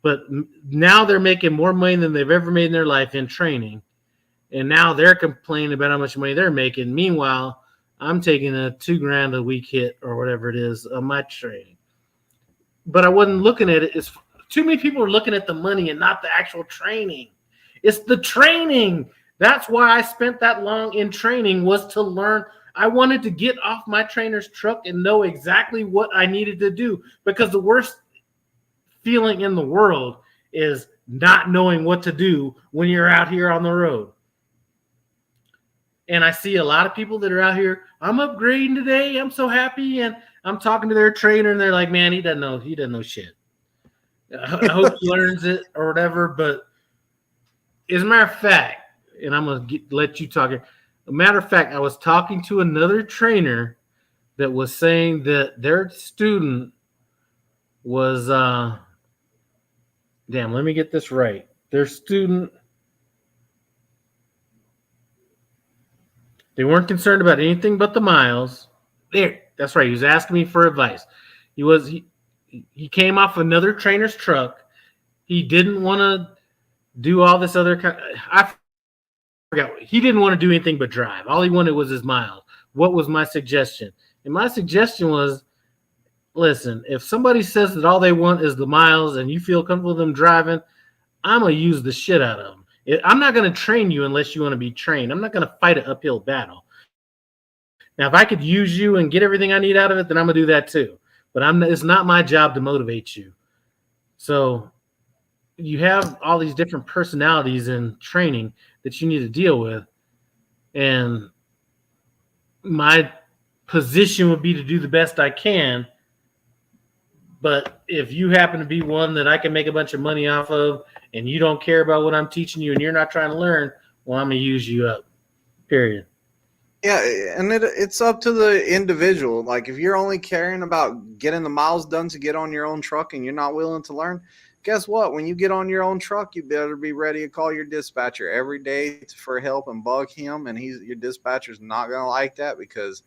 but now they're making more money than they've ever made in their life in training, and now they're complaining about how much money they're making. Meanwhile, I'm taking a $2,000 a week hit or whatever it is on my training. But I wasn't looking at it as too many people are looking at the money and not the actual training. It's the training. That's why I spent that long in training, was to learn. I wanted to get off my trainer's truck and know exactly what I needed to do, because the worst feeling in the world is not knowing what to do when you're out here on the road. And I see a lot of people that are out here, I'm upgrading today, I'm so happy, and I'm talking to their trainer and they're like, man, he doesn't know shit. I hope he learns it or whatever. But as a matter of fact, and I'm going to let you talk. A matter of fact, I was talking to another trainer that was saying that their student was, let me get this right. Their student, they weren't concerned about anything but the miles. There, that's right. He was asking me for advice. He came off another trainer's truck. He didn't want to do all this other kind. I forgot. He didn't want to do anything but drive. All he wanted was his miles. What was my suggestion? And my suggestion was, listen, if somebody says that all they want is the miles and you feel comfortable with them driving, I'm going to use the shit out of them. I'm not going to train you unless you want to be trained. I'm not going to fight an uphill battle. Now, if I could use you and get everything I need out of it, then I'm going to do that too. But it's not my job to motivate you. So you have all these different personalities in training that you need to deal with. And my position would be to do the best I can. But if you happen to be one that I can make a bunch of money off of and you don't care about what I'm teaching you and you're not trying to learn, well, I'm going to use you up, period. Yeah, and it's up to the individual. Like, if you're only caring about getting the miles done to get on your own truck and you're not willing to learn, guess what? When you get on your own truck, you better be ready to call your dispatcher every day for help and bug him. And your dispatcher's not going to like that, because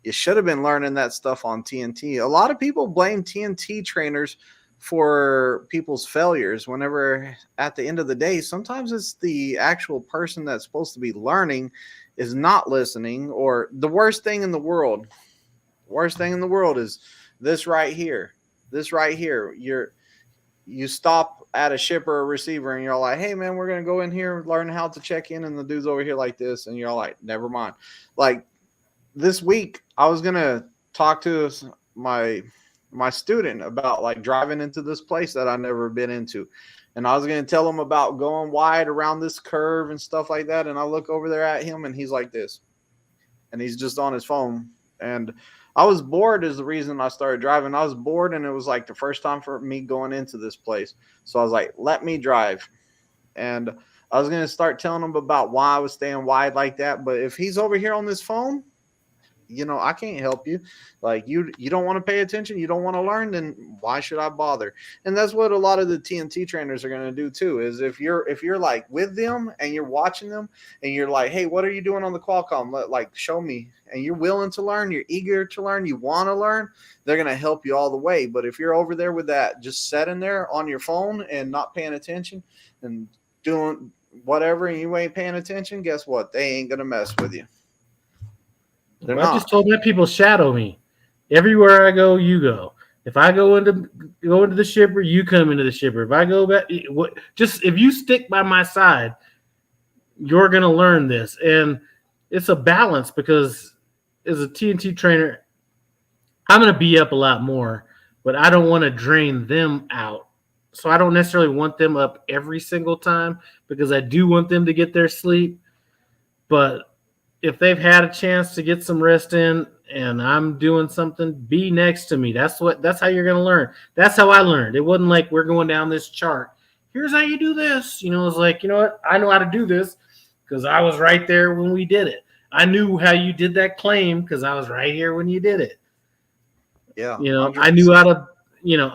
you should have been learning that stuff on TNT. A lot of people blame TNT trainers for people's failures, whenever at the end of the day, sometimes it's the actual person that's supposed to be learning is not listening. Or the worst thing in the world is this right here. You stop at a shipper or receiver and you're like, hey man, we're going to go in here, learn how to check in. And the dude's over here like this. And you're like, never mind. Like this week, I was going to talk to my student about like driving into this place that I've never been into. And I was going to tell him about going wide around this curve and stuff like that. And I look over there at him and he's like this. And he's just on his phone. And I was bored is the reason I started driving. I was bored, and it was like the first time for me going into this place. So I was like, let me drive. And I was going to start telling him about why I was staying wide like that. But if he's over here on this phone, I can't help you. Like you don't want to pay attention, you don't want to learn, then why should I bother? And that's what a lot of the TNT trainers are going to do too, is if you're like with them and you're watching them and you're like, hey, what are you doing on the Qualcomm? Like, show me. And you're willing to learn, you're eager to learn, you want to learn, they're going to help you all the way. But if you're over there with that, just sitting there on your phone and not paying attention and doing whatever, and you ain't paying attention, guess what? They ain't going to mess with you. I just told my people, shadow me. Everywhere I go, you go. If I go into the shipper, you come into the shipper. If I go back, if you stick by my side, you're going to learn this. And it's a balance, because as a TNT trainer, I'm going to be up a lot more, but I don't want to drain them out. So I don't necessarily want them up every single time, because I do want them to get their sleep. But if they've had a chance to get some rest in and I'm doing something, be next to me. That's how you're going to learn. That's how I learned. It wasn't like we're going down this chart. Here's how you do this. It's like, you know what? I know how to do this because I was right there when we did it. I knew how you did that claim because I was right here when you did it. Yeah. 100%. I knew how to,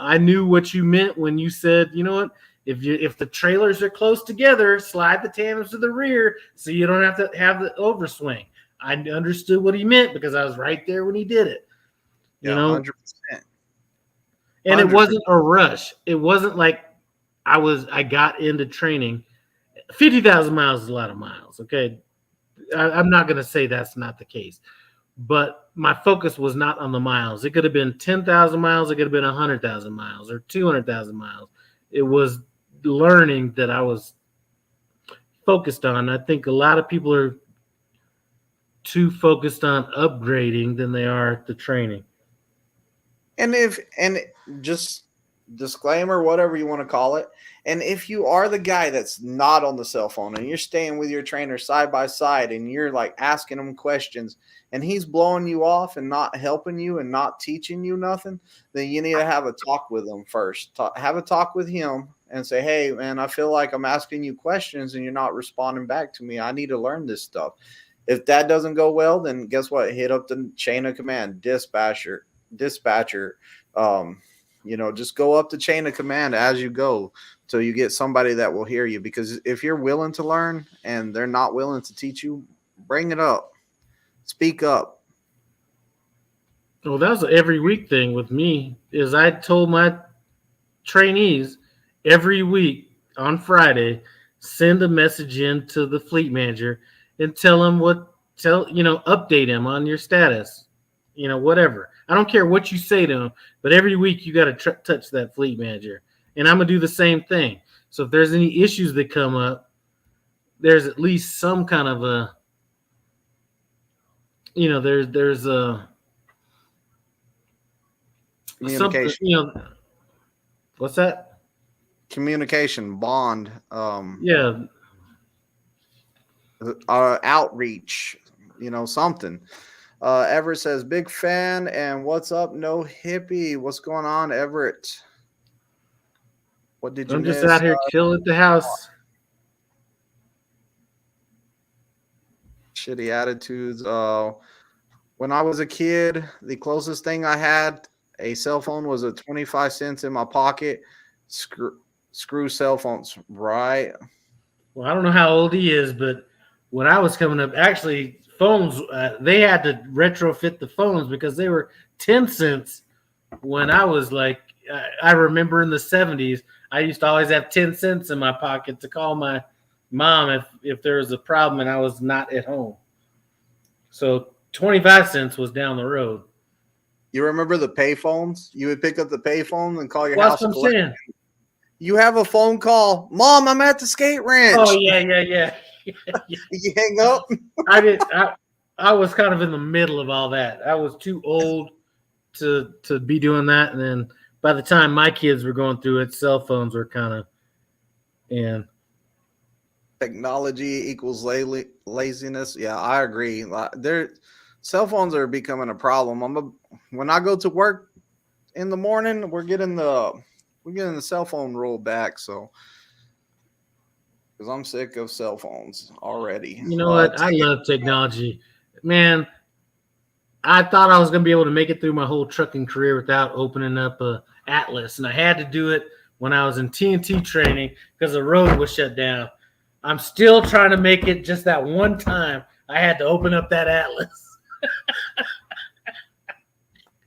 I knew what you meant when you said, you know what? If the trailers are close together, slide the tandems to the rear so you don't have to have the overswing. I understood what he meant because I was right there when he did it. You Yeah, know, 100%. and it 100%. wasn't a rush. It wasn't like I got into training. 50,000 miles is a lot of miles. Okay. I'm not going to say that's not the case, but my focus was not on the miles. It could have been 10,000 miles. It could have been 100,000 miles or 200,000 miles. It was learning that I was focused on. I think a lot of people are too focused on upgrading than they are the training. And just disclaimer, whatever you want to call it. And if you are the guy that's not on the cell phone and you're staying with your trainer side by side and you're like asking him questions and he's blowing you off and not helping you and not teaching you nothing, then you need to have a talk with him first. Have a talk with him and say, hey, man, I feel like I'm asking you questions and you're not responding back to me. I need to learn this stuff. If that doesn't go well, then guess what? Hit up the chain of command, dispatcher. Just go up the chain of command as you go till you get somebody that will hear you. Because if you're willing to learn and they're not willing to teach you, bring it up. Speak up. Well, that was an every week thing with me. Is I told my trainees every week on Friday, send a message in to the fleet manager and update him on your status, whatever. I don't care what you say to him, but every week you got to touch that fleet manager. And I'm going to do the same thing. So if there's any issues that come up, there's at least some kind of a, there's a Communication. What's that? Communication, bond. Yeah. Outreach, something. Everett says, big fan, and what's up, no hippie? What's going on, Everett? What did you I'm miss? just out here chilling at the house. Shitty attitudes. When I was a kid, the closest thing I had a cell phone was a 25 cents in my pocket. Screw cell phones, right? Well, I don't know how old he is, but when I was coming up, actually, phones, they had to retrofit the phones because they were 10 cents when I was like, I remember in the 70s, I used to always have 10 cents in my pocket to call my mom if there was a problem and I was not at home. So 25 cents was down the road. You remember the pay phones? You would pick up the pay phone and call your Well, house. that's what I'm saying. You have a phone call. Mom, I'm at the skate ranch. Oh, yeah. You hang up. I was kind of in the middle of all that. I was too old to be doing that. And then by the time my kids were going through it, cell phones were kind of, and technology equals laziness. Yeah, I agree. Cell phones are becoming a problem. When I go to work in the morning, we're getting the cell phone roll back. So, because I'm sick of cell phones already. You know what? I love technology, man. I thought I was going to be able to make it through my whole trucking career without opening up a Atlas, and I had to do it when I was in TNT training because the road was shut down. I'm still trying to make it. Just that one time I had to open up that Atlas.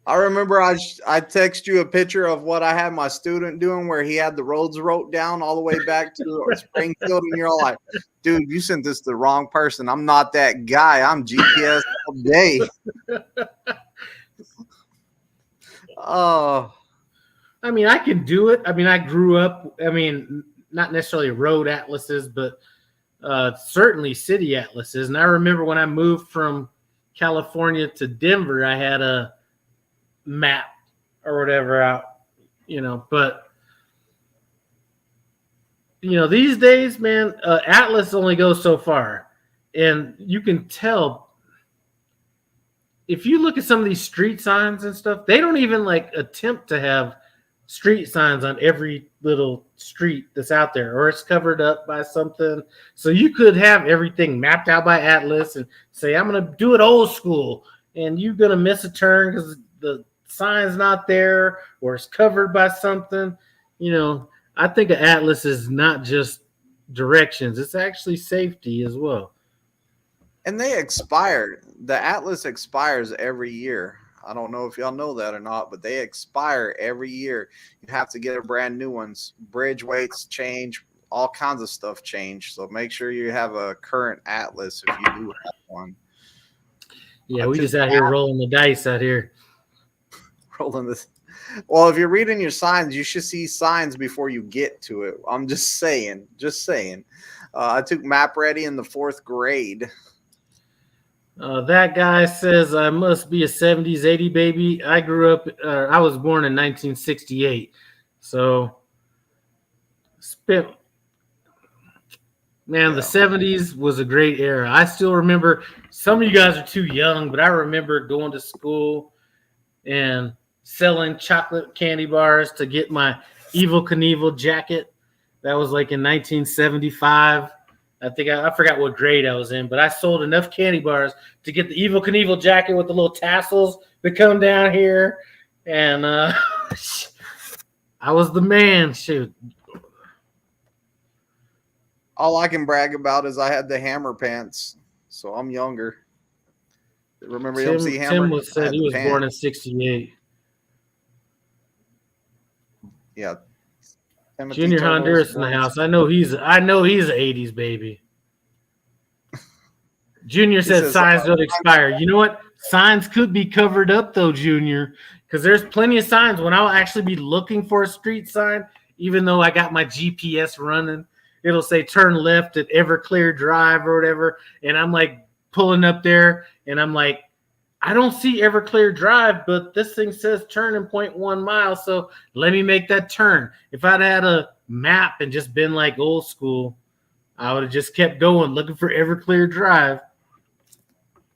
I remember I text you a picture of what I had my student doing where he had the roads wrote down all the way back to Springfield, and you're all like, dude, you sent this to the wrong person. I'm not that guy. I'm GPS all day. Oh. I mean, I can do it. I mean, I grew up, not necessarily road atlases, but certainly city atlases. And I remember when I moved from California to Denver, I had a map or whatever out, but these days, man, Atlas only goes so far. And you can tell if you look at some of these street signs and stuff, they don't even attempt to have street signs on every little street that's out there, or it's covered up by something. So you could have everything mapped out by Atlas and say, I'm going to do it old school, and you're going to miss a turn because the sign's not there or it's covered by something. I think an Atlas is not just directions. It's actually safety as well. And they expire. The Atlas expires every year. I don't know if y'all know that or not, but they expire every year. You have to get a brand new ones. Bridge weights change, all kinds of stuff change. So make sure you have a current Atlas if you do have one. Yeah, I we took just out here rolling the dice out here. rolling this. Well, if you're reading your signs, you should see signs before you get to it. I'm just saying. Just saying. I took map ready in the 4th grade. That guy says I must be a 70s, 80 baby. I grew up, I was born in 1968. So, spent, man, the Yeah. 70s was a great era. I still remember, some of you guys are too young, but I remember going to school and selling chocolate candy bars to get my Evil Knievel jacket. That was like in 1975. I think I forgot what grade I was in, but I sold enough candy bars to get the Evil Knievel jacket with the little tassels that come down here, and I was the man. Shoot, All I can brag about is I had the Hammer pants, so I'm younger. Remember MC Tim Hammer? was I said had he the was born pants. in '68. Yeah. Timothy Junior Turtles, Honduras in the born in house. I know he's an '80s baby. Junior He said says, signs don't expire. You know what? Signs could be covered up though, Junior, because there's plenty of signs when I'll actually be looking for a street sign, even though I got my GPS running. It'll say turn left at Everclear Drive or whatever, and I'm like pulling up there, and I'm like, I don't see Everclear Drive, but this thing says turn in 0.1 miles, so let me make that turn. If I'd had a map and just been like old school, I would have just kept going looking for Everclear Drive.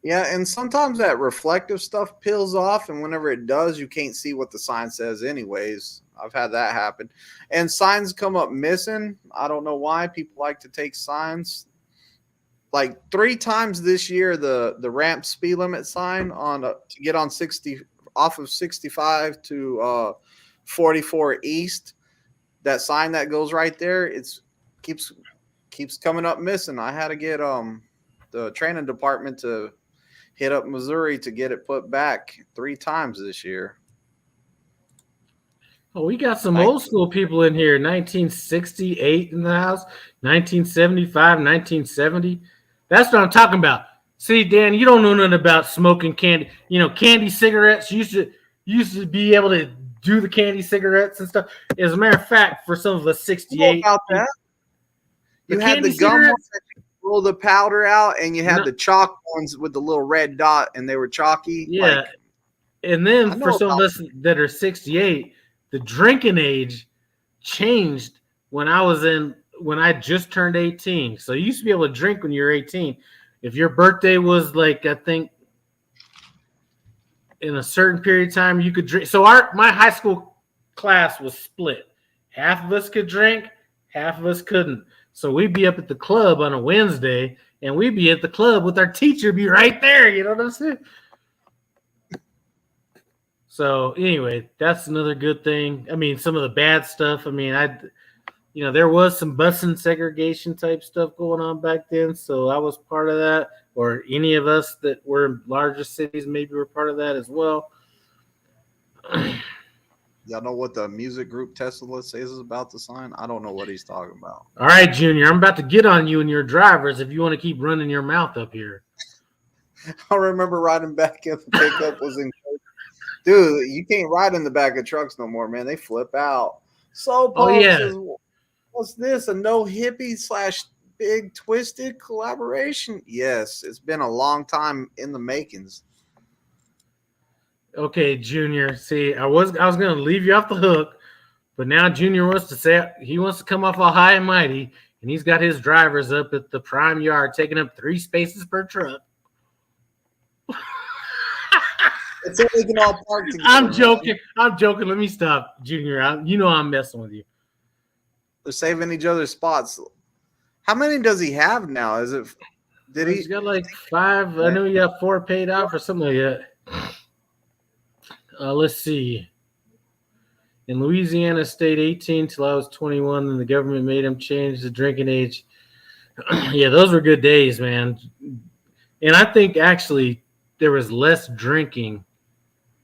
yeah, and sometimes that reflective stuff peels off, and whenever it does, you can't see what the sign says, anyways. I've had that happen. And signs come up missing. I don't know why people like to take signs. Like 3 times this year, the ramp speed limit sign on to get on 60 off of 65 to 44 east. That sign that goes right there, it's keeps keeps coming up missing. I had to get the training department to hit up Missouri to get it put back 3 times this year. Oh, we got some Thank old school people in here. 1968 in the house, 1975, 1970. That's what I'm talking about. See, Dan, you don't know nothing about smoking candy. You know, candy cigarettes used to be able to do the candy cigarettes and stuff. As a matter of fact, for some of us you know 68, about that. the You had candy the gum ones cigarettes. that you roll the powder out, and you had No, the chalk ones with the little red dot, and they were chalky. yeah, Like, and then I for know some of about. us that are 68, the drinking age changed when I just turned 18. So you used to be able to drink when you were 18. If your birthday was like, I think in a certain period of time, you could drink. So my high school class was split. Half of us could drink, half of us couldn't. So we'd be up at the club on a Wednesday, and we'd be at the club with our teacher be right there. You know what I'm saying? So anyway, that's another good thing. I mean, some of the bad stuff. I mean, there was some busing segregation type stuff going on back then, so I was part of that. Or any of us that were in larger cities maybe were part of that as well. Y'all know what the music group Tesla says about the sign? I don't know what he's talking about. All right, Junior, I'm about to get on you and your drivers if you want to keep running your mouth up here. I remember riding back in the pickup was in. Dude, you can't ride in the back of trucks no more, man. They flip out. So Oh Paul yeah. says, what's this? A no hippie / big twisted collaboration? Yes, it's been a long time in the makings. Okay, Junior. See, I was gonna leave you off the hook, but now Junior wants to say he wants to come off all high and mighty, and he's got his drivers up at the prime yard taking up 3 spaces per truck. It's so we can all park together. I'm joking. I'm joking. Let me stop, Junior. I'm messing with you. They're saving each other's spots. How many does he have now? Is it? Did He's got like 5. I know he got 4 paid off or something like that. Let's see. In Louisiana, stayed 18 till I was 21, and the government made him change the drinking age. Yeah, those were good days, man. And I think actually there was less drinking,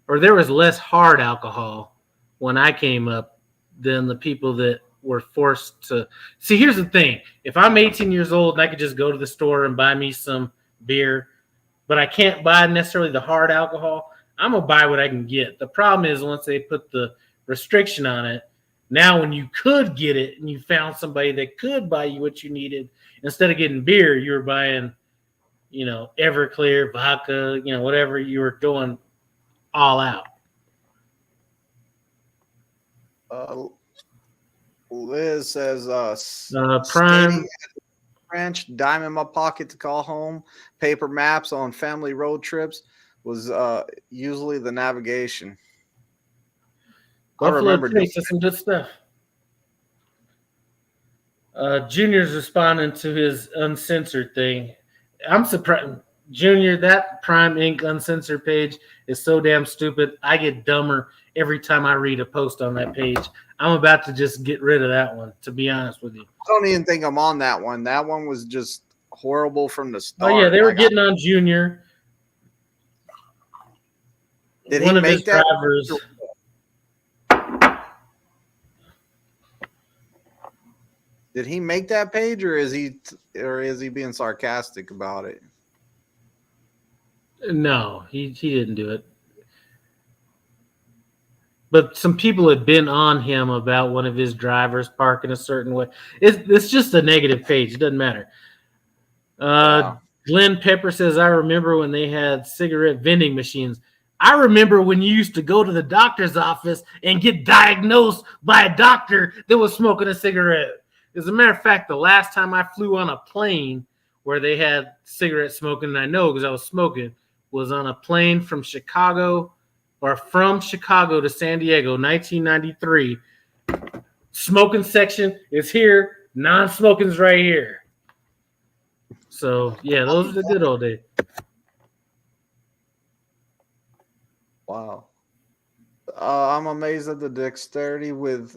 or there was less hard alcohol when I came up than the people that were forced to. See, here's the thing. If I'm 18 years old and I could just go to the store and buy me some beer, but I can't buy necessarily the hard alcohol, I'm going to buy what I can get. The problem is once they put the restriction on it, now when you could get it and you found somebody that could buy you what you needed, instead of getting beer, you were buying, Everclear, vodka, whatever, you were going all out. Liz says, Prime. skating ranch, dime in my pocket to call home, paper maps on family road trips was usually the navigation. Buffalo I remember Trace is some good stuff. Junior's responding to his uncensored thing. I'm surprised. Junior, that Prime Inc. uncensored page is so damn stupid. I get dumber every time I read a post on that page. I'm about to just get rid of that one, to be honest with you. I don't even think I'm on that one. That one was just horrible from the start. Oh, yeah, they were getting on Junior. Did he make that? Drivers. Did he make that page, or is he being sarcastic about it? No, he didn't do it. But some people had been on him about one of his drivers parking a certain way. It's just a negative page. It doesn't matter. Wow. Glenn Pepper says, I remember when they had cigarette vending machines. I remember when you used to go to the doctor's office and get diagnosed by a doctor that was smoking a cigarette. As a matter of fact, the last time I flew on a plane where they had cigarette smoking, and I know because I was smoking, was on a plane from Chicago to San Diego, 1993. Smoking section is here. Non-smoking's right here. So, yeah, those are the good old days. Wow. I'm amazed at the dexterity with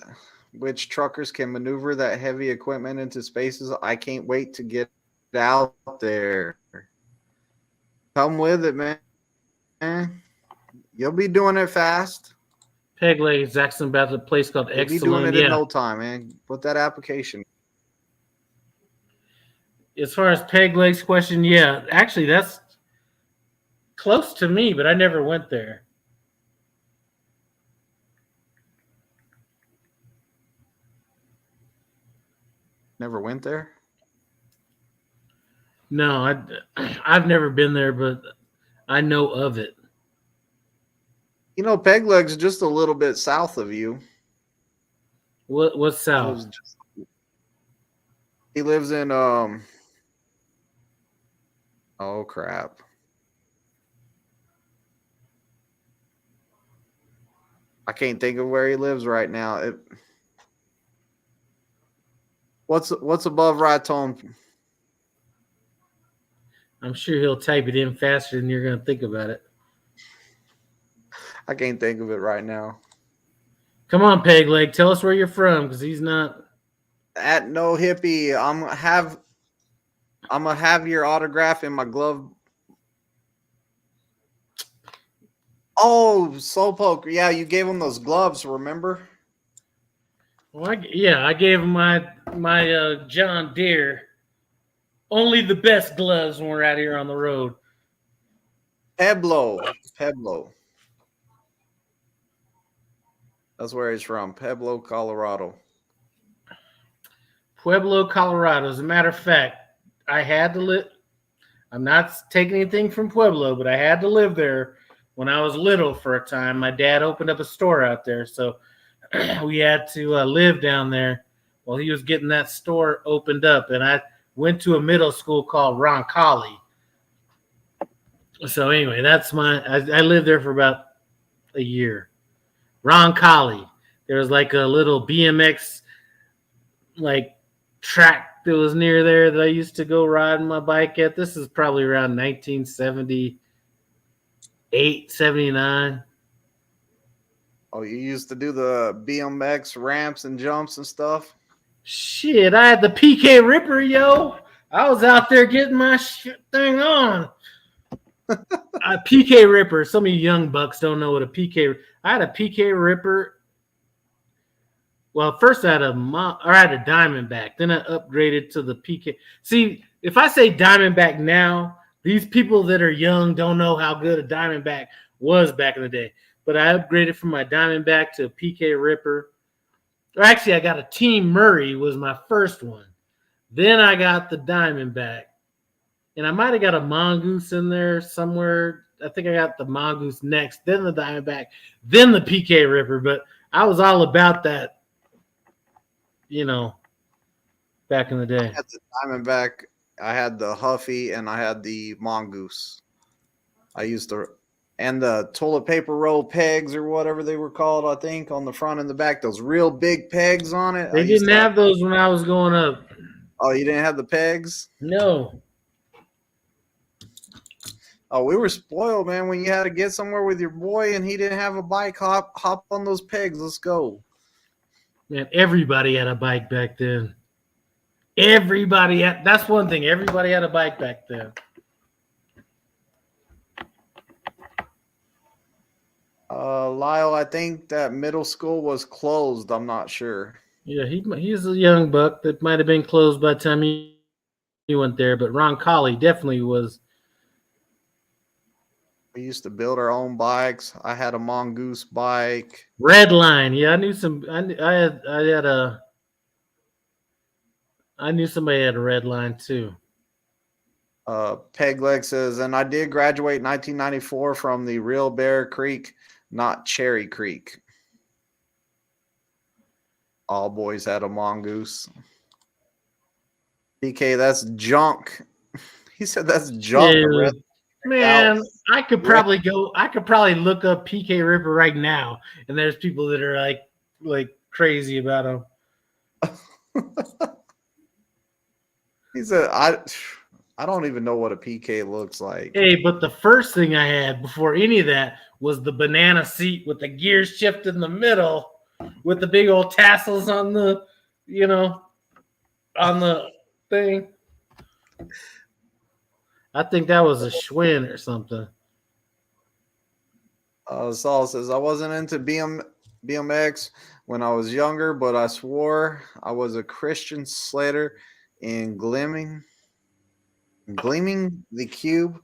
which truckers can maneuver that heavy equipment into spaces. I can't wait to get out there. Come with it, man. You'll be doing it fast. Peg leg is asking about the place called Excellent. You'll be doing it in no time, man. Put that application. As far as Peg leg's question, yeah, actually that's close to me, but I never went there. Never went there? No, I've never been there, but I know of it. Peg leg's just a little bit south of you. What's south? He lives in oh crap. I can't think of where he lives right now. What's above Raton? I'm sure he'll type it in faster than you're going to think about it. I can't think of it right now. Come on, Peg Leg. Tell us where you're from, because he's not. At No Hippie, I'm gonna have your autograph in my glove. Oh, Slowpoke. Yeah, you gave him those gloves, remember? Well, I gave him my John Deere. Only the best gloves when we're out here on the road. Pueblo. That's where he's from. Pueblo, Colorado. Pueblo, Colorado. As a matter of fact, I had to live. I'm not taking anything from Pueblo, but I had to live there when I was little for a time. My dad opened up a store out there, so we had to live down there while he was getting that store opened up. And I went to a middle school called Roncalli. So anyway, that's I lived there for about a year. Roncalli. There was like a little BMX track that was near there that I used to go riding my bike at. This is probably around 1978, 79. Oh, you used to do the BMX ramps and jumps and stuff? Shit, I had the PK Ripper, yo. I was out there getting my thing on. PK Ripper. Some of you young bucks don't know what a PK. I had a PK Ripper. Well, first I had a Diamondback. Then I upgraded to the PK. See, if I say Diamondback now, these people that are young don't know how good a Diamondback was back in the day. But I upgraded from my Diamondback to a PK Ripper. Or actually, I got a Team Murray was my first one. Then I got the Diamondback. And I might have got a Mongoose in there somewhere. I think I got the Mongoose next, then the Diamondback, then the PK Ripper. But I was all about that, back in the I day. had the Diamondback, I had the Huffy, and I had the Mongoose. I used to, and the toilet paper roll pegs or whatever they were called, I think, on the front and the back, those real big pegs on it. I They used didn't to have. have those when I was going up. Oh, you didn't have the pegs? No. Oh, we were spoiled, man. When you had to get somewhere with your boy and he didn't have a bike, hop on those pegs. Let's go. Man, everybody had a bike back then. That's one thing. Everybody had a bike back then. Lyle, I think that middle school was closed. I'm not sure. Yeah, he's a young buck that might have been closed by the time he went there, but Ron Colley definitely was. We used to build our own bikes. I had a Mongoose bike. Red Line. Yeah, I knew some. I knew somebody had a Red Line too. Pegleg says, and I did graduate in 1994 from the real Bear Creek, not Cherry Creek. All boys had a Mongoose. PK, that's junk. He said that's junk. Dude, man, out. I could probably look up PK Ripper right now, and there's people that are like crazy about him. He said, I don't even know what a PK looks like. Hey, but the first thing I had before any of that was the banana seat with the gear shift in the middle with the big old tassels on the, on the thing. I think that was a Schwinn or something. Saul says, I wasn't into BMX when I was younger, but I swore I was a Christian Slater in Gleaming the Cube.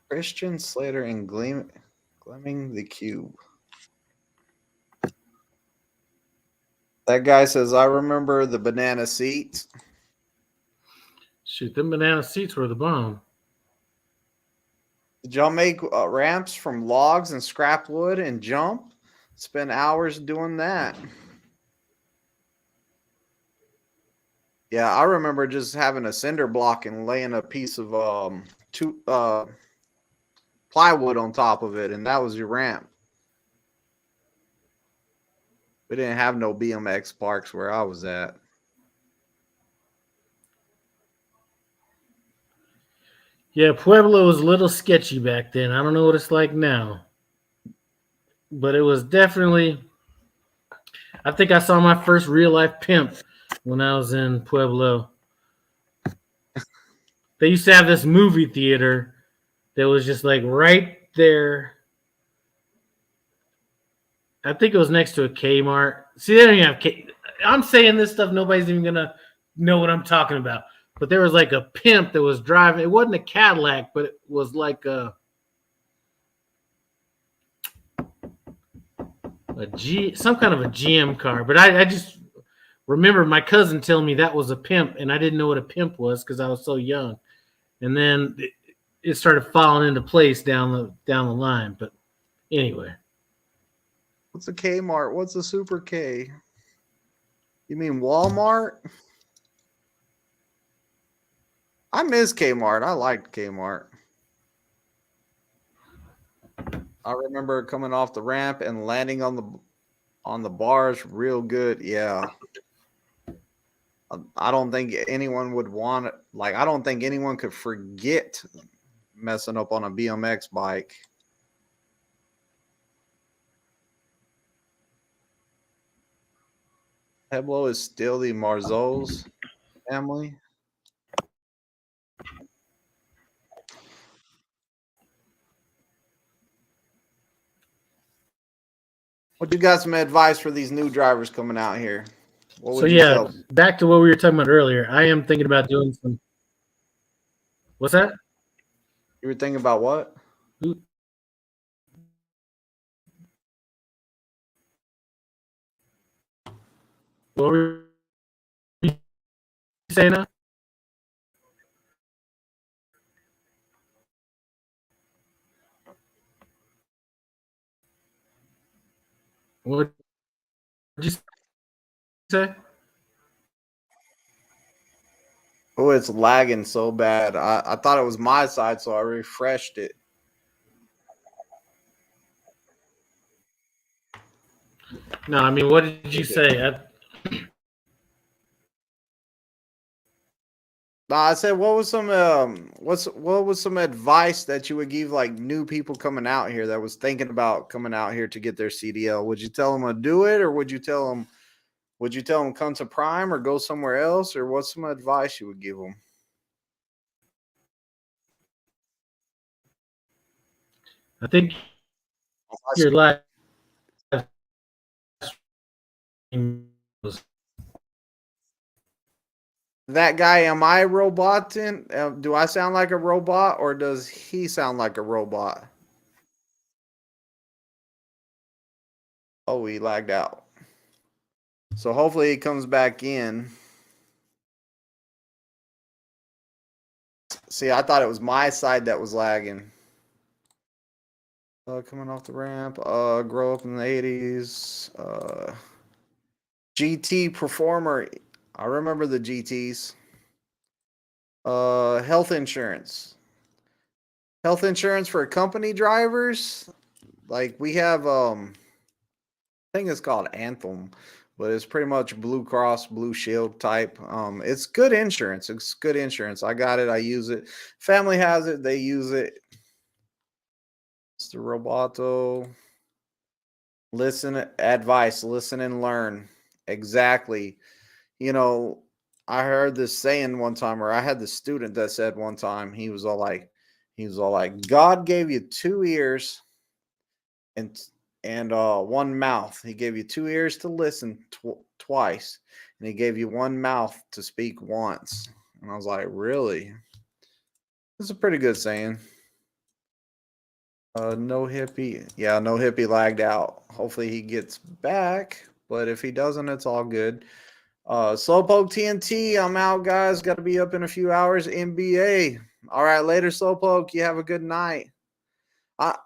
Christian Slater in Gleaming the Cube. That guy says, I remember the banana seat. Shoot, them banana seats were the bomb. Did y'all make ramps from logs and scrap wood and jump? Spend hours doing that. Yeah, I remember just having a cinder block and laying a piece of plywood on top of it, and that was your ramp. We didn't have no BMX parks where I was at. Yeah, Pueblo was a little sketchy back then. I don't know what it's like now. But it was definitely, I think I saw my first real life pimp when I was in Pueblo. They used to have this movie theater that was just like right there. I think it was next to a Kmart. See, they don't even have I'm saying this stuff, nobody's even going to know what I'm talking about. But there was like a pimp that was driving. It wasn't a Cadillac, but it was like some kind of a GM car. But I just remember my cousin telling me that was a pimp, and I didn't know what a pimp was because I was so young. And then it started falling into place down the line. But anyway. What's a Kmart? What's a Super K? You mean Walmart? I miss Kmart. I liked Kmart. I remember coming off the ramp and landing on the bars real good. Yeah. I don't think anyone would want it. Like, I don't think anyone could forget messing up on a BMX bike. Pueblo is still the Marzo's family. What you got some advice for these new drivers coming out here? What So would you tell yeah, them? back to what we were talking about earlier. I am thinking about doing some. What's that? You were thinking about what? What were you saying now? What did you say? Oh, it's lagging so bad. I thought it was my side, so I refreshed it. No, I mean, what did you say? No, I said, what was some what was some advice that you would give like new people coming out here that was thinking about coming out here to get their CDL? Would you tell them to do it, or would you tell them come to Prime or go somewhere else, or what's some advice you would give them? I think your live stream was. That guy, am I roboting? Do I sound like a robot, or does he sound like a robot? Oh, he lagged out. So hopefully he comes back in. See, I thought it was my side that was lagging. Coming off the ramp. Grow up in the 80s. GT Performer. I remember the GTs. Health insurance. Health insurance for company drivers. Like we have I think it's called Anthem, but it's pretty much Blue Cross Blue Shield type. It's good insurance. It's good insurance. I got it. I use it. Family has it. They use it. It's the Roboto. Listen, advice. Listen and learn. Exactly. You know, I heard this saying one time, or I had the student that said one time, he was all like, God gave you two ears and one mouth. He gave you two ears to listen twice, and he gave you one mouth to speak once. And I was like, really? That's a pretty good saying. No hippie. Yeah, no hippie lagged out. Hopefully he gets back, but if he doesn't, it's all good. Slowpoke TNT, I'm out, guys. Got to be up in a few hours. NBA. All right, later, Slowpoke. You have a good night.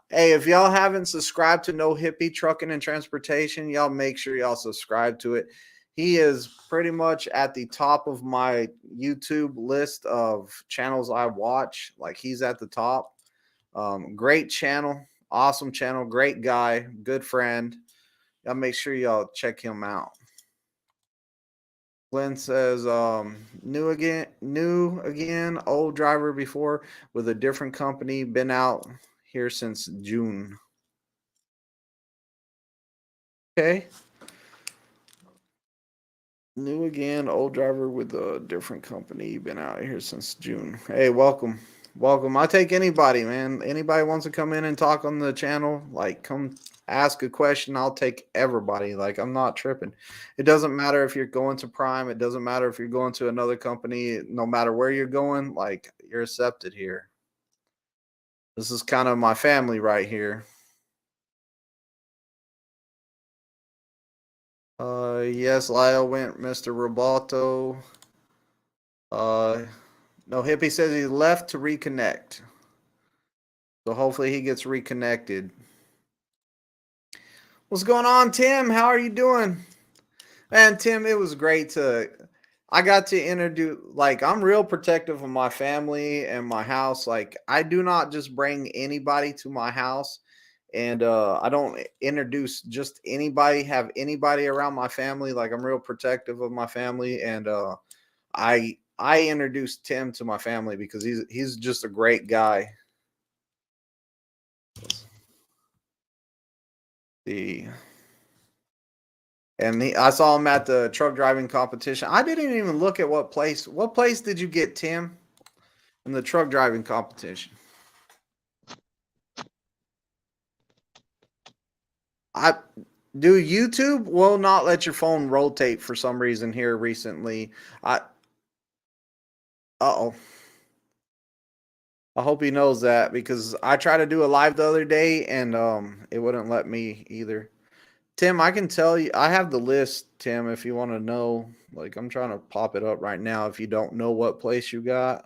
Hey, if y'all haven't subscribed to No Hippie Trucking and Transportation, y'all make sure y'all subscribe to it. He is pretty much at the top of my YouTube list of channels I watch. Like he's at the top. Great channel, awesome channel, great guy, good friend. Y'all make sure y'all check him out. Glenn says, new again, old driver before with a different company, been out here since June. Okay. New again, old driver with a different company, been out here since June. Hey, welcome. Welcome. I take anybody, man. Anybody wants to come in and talk on the channel, like come ask a question. I'll take everybody. Like I'm not tripping. It doesn't matter if you're going to Prime, it doesn't matter if you're going to another company, no matter where you're going, like you're accepted here. This is kind of my family right here. Yes, Lyle went Mr. Roboto. No, Hippie says he left to reconnect. So hopefully he gets reconnected. What's going on, Tim? How are you doing? Man, Tim, it was great I got to introduce, like, I'm real protective of my family and my house. Like, I do not just bring anybody to my house, and I don't introduce just anybody, have anybody around my family. Like, I'm real protective of my family, and I introduced Tim to my family because he's just a great guy. The and I saw him at the truck driving competition. I didn't even look at what place. What place did you get, Tim, in the truck driving competition? I Dude, YouTube will not let your phone rotate for some reason here recently. Uh-oh. I hope he knows that because I tried to do a live the other day and it wouldn't let me either. Tim, I can tell you I have the list, Tim, if you want to know. Like I'm trying to pop it up right now if you don't know what place you got.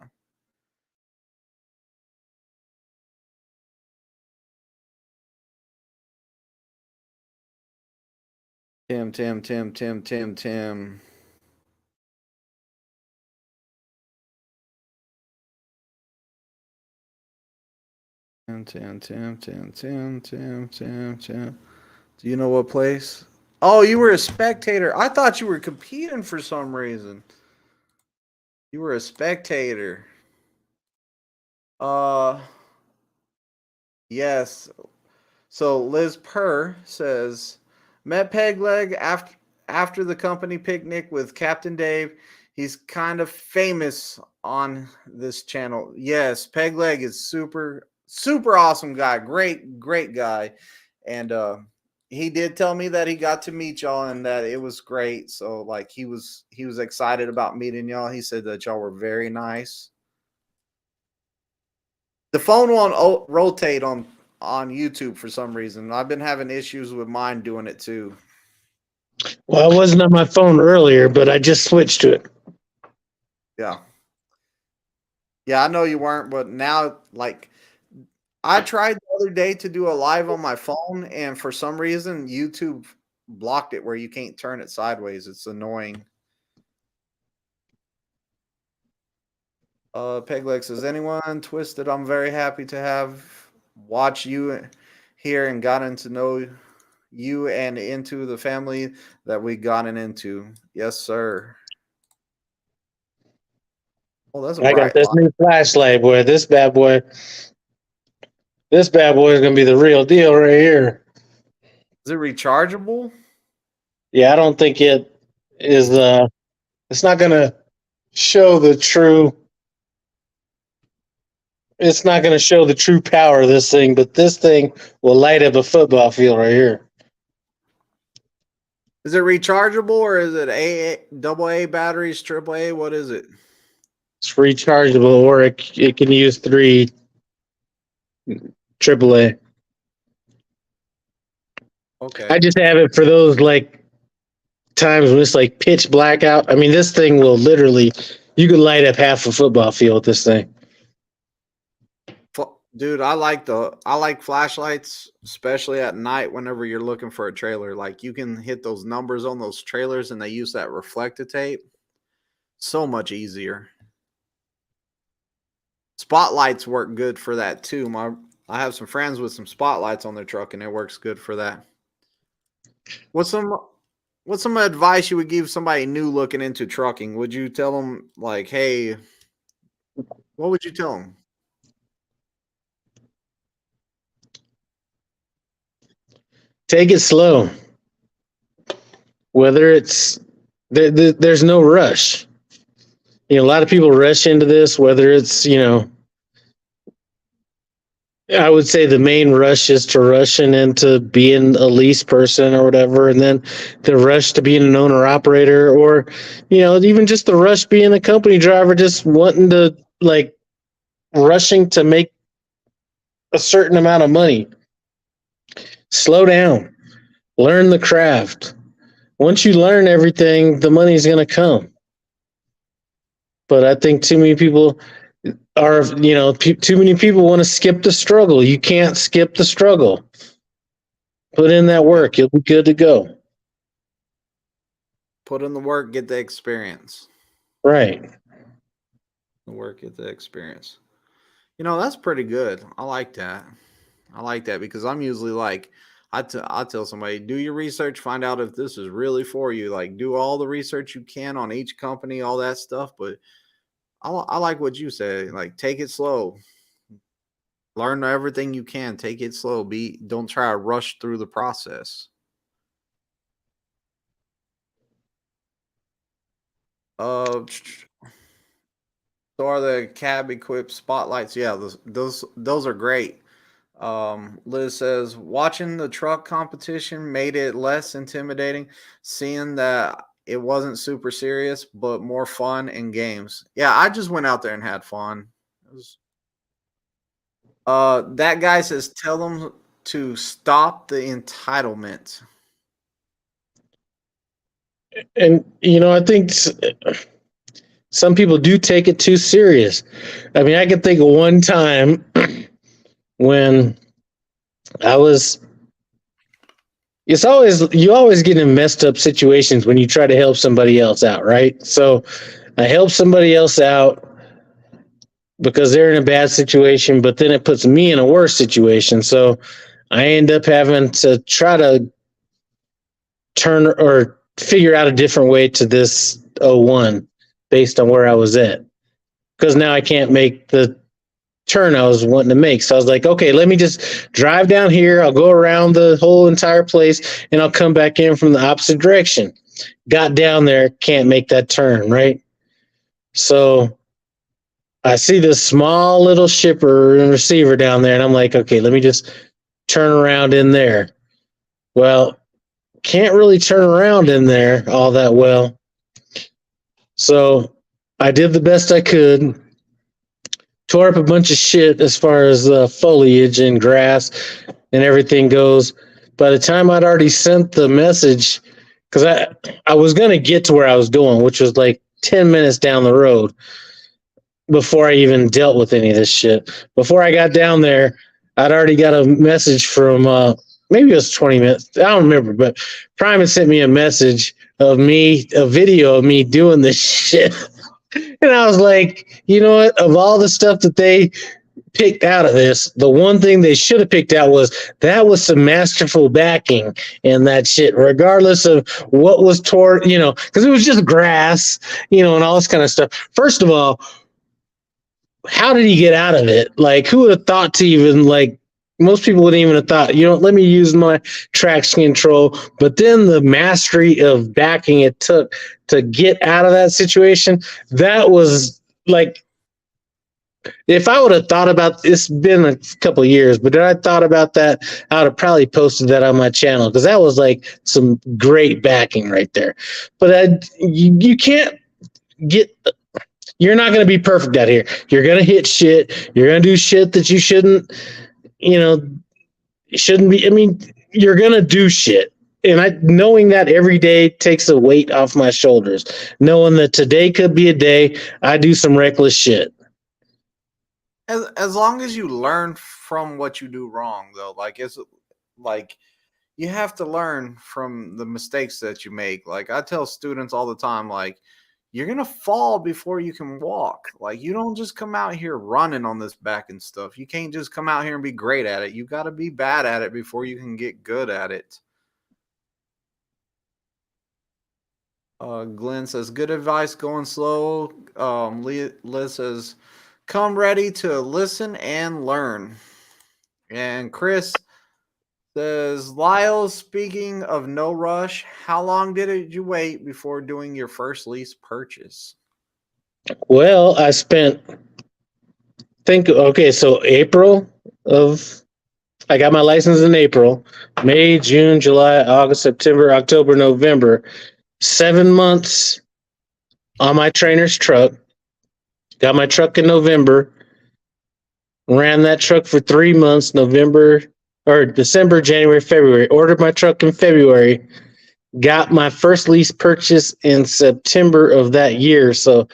Tim, Tim, Tim, Tim, Tim, Tim. Tim, Tim, Tim, Tim, Tim, Tim, Tim, Tim. Do you know what place? Oh, you were a spectator. I thought you were competing for some reason. You were a spectator. Uh, yes. So Liz Purr says, met Pegleg after the company picnic with Captain Dave. He's kind of famous on this channel. Yes, Pegleg is super awesome guy. Great guy. And he did tell me that he got to meet y'all and that it was great. So like he was excited about meeting y'all. He said that y'all were very nice. The phone won't rotate on YouTube for some reason. I've been having issues with mine doing it too. Well, I wasn't on my phone earlier, but I just switched to it. Yeah. Yeah, I know you weren't, but now like I tried the other day to do a live on my phone and for some reason YouTube blocked it where you can't turn it sideways. It's annoying. Pegleg says, anyone twisted? I'm very happy to have watched you here and gotten to know you and into the family that we gotten into. Yes, sir. Oh, that's a I got bright this light. new flashlight, boy. This bad boy is gonna be the real deal right here. Is it rechargeable? Yeah, I don't think it is. It's not gonna show the true. It's not gonna show the true power of this thing, but this thing will light up a football field right here. Is it rechargeable or is it double A batteries, triple A? What is it? It's rechargeable, or it can use 3 AAA. Okay. I just have it for those like times when it's like pitch blackout. I mean, this thing will literally, you could light up half a football field with this thing. Dude, I like flashlights, especially at night whenever you're looking for a trailer. Like you can hit those numbers on those trailers and they use that reflective tape. So much easier. Spotlights work good for that too. I have some friends with some spotlights on their truck and it works good for that. What's some advice you would give somebody new looking into trucking? Would you tell them like, hey, what would you tell them? Take it slow. Whether it's there's no rush. You know, a lot of people rush into this. Whether it's I would say the main rush is to rushing into being a lease person or whatever, and then the rush to being an owner operator, or even just the rush being a company driver, just wanting to like rushing to make a certain amount of money. Slow down, learn the craft. Once you learn everything, the money's going to come. But I think too many people are, too many people want to skip the struggle. You can't skip the struggle. Put in that work. You'll be good to go. Put in the work, get the experience. Right. The work, get the experience. That's pretty good. I like that. I like that because I'm usually like, I tell somebody, do your research, find out if this is really for you. Like, do all the research you can on each company, all that stuff. But I like what you say. Like, take it slow. Learn everything you can. Take it slow. Don't try to rush through the process. So are the cab equipped spotlights? Yeah, those are great. Liz says, watching the truck competition made it less intimidating, seeing that it wasn't super serious, but more fun and games. Yeah, I just went out there and had fun. It was, that guy says, tell them to stop the entitlement. And I think some people do take it too serious. I mean, I can think of one time when I was. You always get in messed up situations when you try to help somebody else out, right? So I help somebody else out because they're in a bad situation, but then it puts me in a worse situation. So I end up having to try to turn or figure out a different way to this 01 based on where I was at. Because now I can't make the turn I was wanting to make. So I was like, okay, let me just drive down here. I'll go around the whole entire place and I'll come back in from the opposite direction. Got down there, can't make that turn, right? So I see this small little shipper and receiver down there, and I'm like, okay, let me just turn around in there. Well, can't really turn around in there all that well. So I did the best I could, tore up a bunch of shit as far as foliage and grass and everything goes. By the time I'd already sent the message, because I was going to get to where I was going, which was like 10 minutes down the road before I even dealt with any of this shit. Before I got down there, I'd already got a message from maybe it was 20 minutes. I don't remember, but Prime had sent me a message of me, a video of me doing this shit. And I was like, you know what? Of all the stuff that they picked out of this, the one thing they should have picked out was some masterful backing and that shit, regardless of what was toward, because it was just grass, and all this kind of stuff. First of all, how did he get out of it? Like, who would have thought to even, like, most people wouldn't even have thought, let me use my traction control. But then the mastery of backing it took to get out of that situation, that was like, if I would have thought about, it's been a couple of years, but if I thought about that, I would have probably posted that on my channel, because that was like some great backing right there. But you can't get, you're not going to be perfect out here. You're going to hit shit. You're going to do shit that you shouldn't, shouldn't be. I mean, you're going to do shit. And knowing that every day takes a weight off my shoulders, knowing that today could be a day I do some reckless shit. As long as you learn from what you do wrong, though, like it's like you have to learn from the mistakes that you make. Like I tell students all the time, like you're gonna fall before you can walk. Like you don't just come out here running on this back and stuff. You can't just come out here and be great at it. You got to be bad at it before you can get good at it. Glenn says, good advice going slow. Liz says, come ready to listen and learn. And Chris says, Lyle, speaking of no rush, how long did you wait before doing your first lease purchase? Well, so I got my license in April, May, June, July, August, September, October, November. 7 months on my trainer's truck. Got my truck in November. Ran that truck for 3 months, December, January, February. Ordered my truck in February. Got my first lease purchase in September of that year. So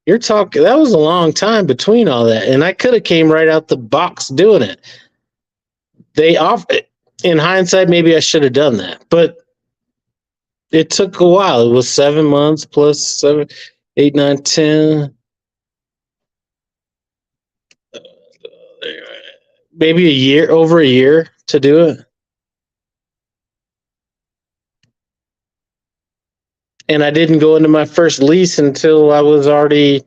you're talking, that was a long time between all that. And I could have came right out the box doing it. In hindsight, maybe I should have done that. But it took a while. It was 7 months plus 7, 8, 9, 10. Maybe over a year to do it. And I didn't go into my first lease until I was already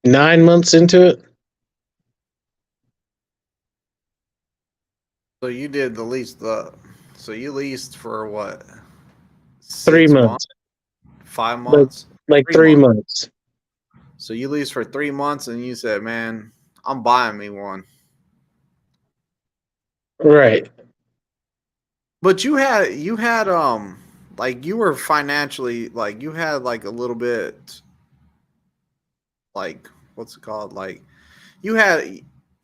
9 months into it. So you did the lease, so you leased for what? 3 months. 5 months? like 3 months. So you lease for 3 months, and you said, "Man, I'm buying me one." Right. But you had like you were financially like you had like a little bit like what's it called like you had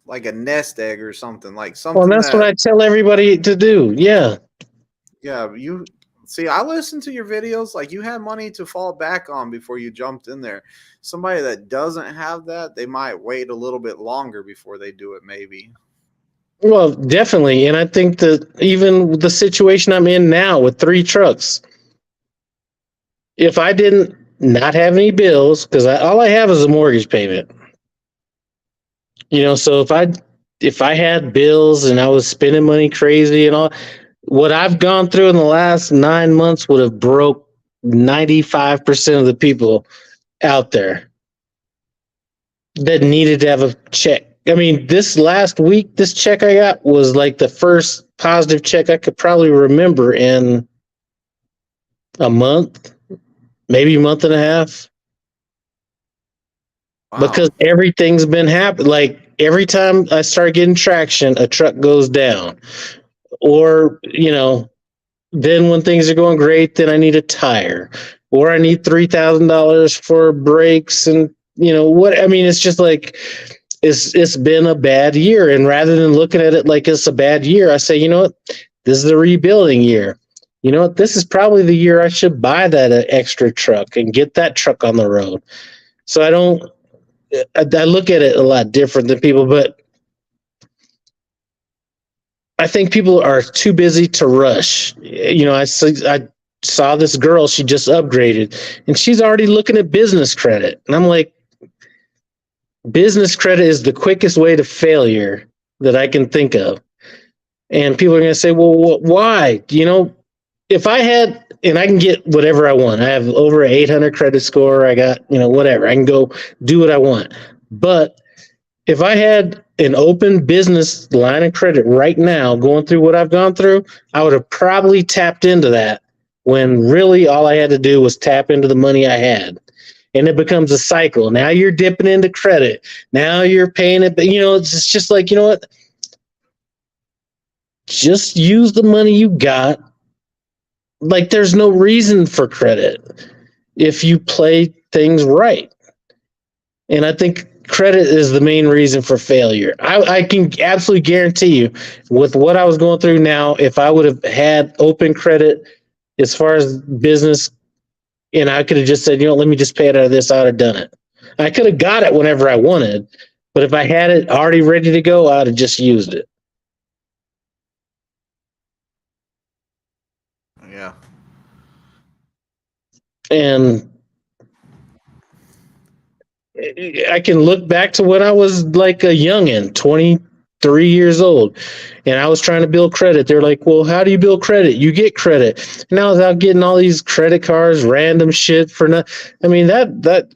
like a nest egg or something like Well, something that's what that I tell everybody to do. Yeah. yeah you see I listened to your videos like you had money to fall back on before you jumped in there. Somebody that doesn't have that they might wait a little bit longer before they do it maybe. Well, definitely. And I think that even the situation I'm in now with 3 trucks, if I didn't not have any bills, because all I have is a mortgage payment, so if I had bills and I was spending money crazy and all, what I've gone through in the last 9 months would have broke 95% of the people out there that needed to have a check. I mean, this last week, this check I got was like the first positive check I could probably remember in a month, maybe a month and a half, Wow. because everything's been happening. Like every time I start getting traction, a truck goes down. Or, then when things are going great, then I need a tire. Or I need $3,000 for brakes and what I mean, it's just like it's been a bad year. And rather than looking at it like it's a bad year, I say, you know what? This is the rebuilding year. You know what? This is probably the year I should buy that extra truck and get that truck on the road. So I look at it a lot different than people, but I think people are too busy to rush. I saw this girl, she just upgraded, and she's already looking at business credit. And I'm like, business credit is the quickest way to failure that I can think of. And people are going to say, well, why? If I had, and I can get whatever I want, I have over an 800 credit score, I got, whatever, I can go do what I want. But if I had an open business line of credit right now, going through what I've gone through, I would have probably tapped into that when really all I had to do was tap into the money I had. And it becomes a cycle. Now you're dipping into credit. Now you're paying it. But, it's just like, what? Just use the money you got. Like there's no reason for credit if you play things right. And I think credit is the main reason for failure. I can absolutely guarantee you, with what I was going through now, if I would have had open credit as far as business, and I could have just said, let me just pay it out of this, I would have done it. I could have got it whenever I wanted, but if I had it already ready to go, I would have just used it. Yeah. And I can look back to when I was like a youngin', 23 years old, and I was trying to build credit. They're like, well, how do you build credit? You get credit. And I was out getting all these credit cards, random shit for nothing. I mean, that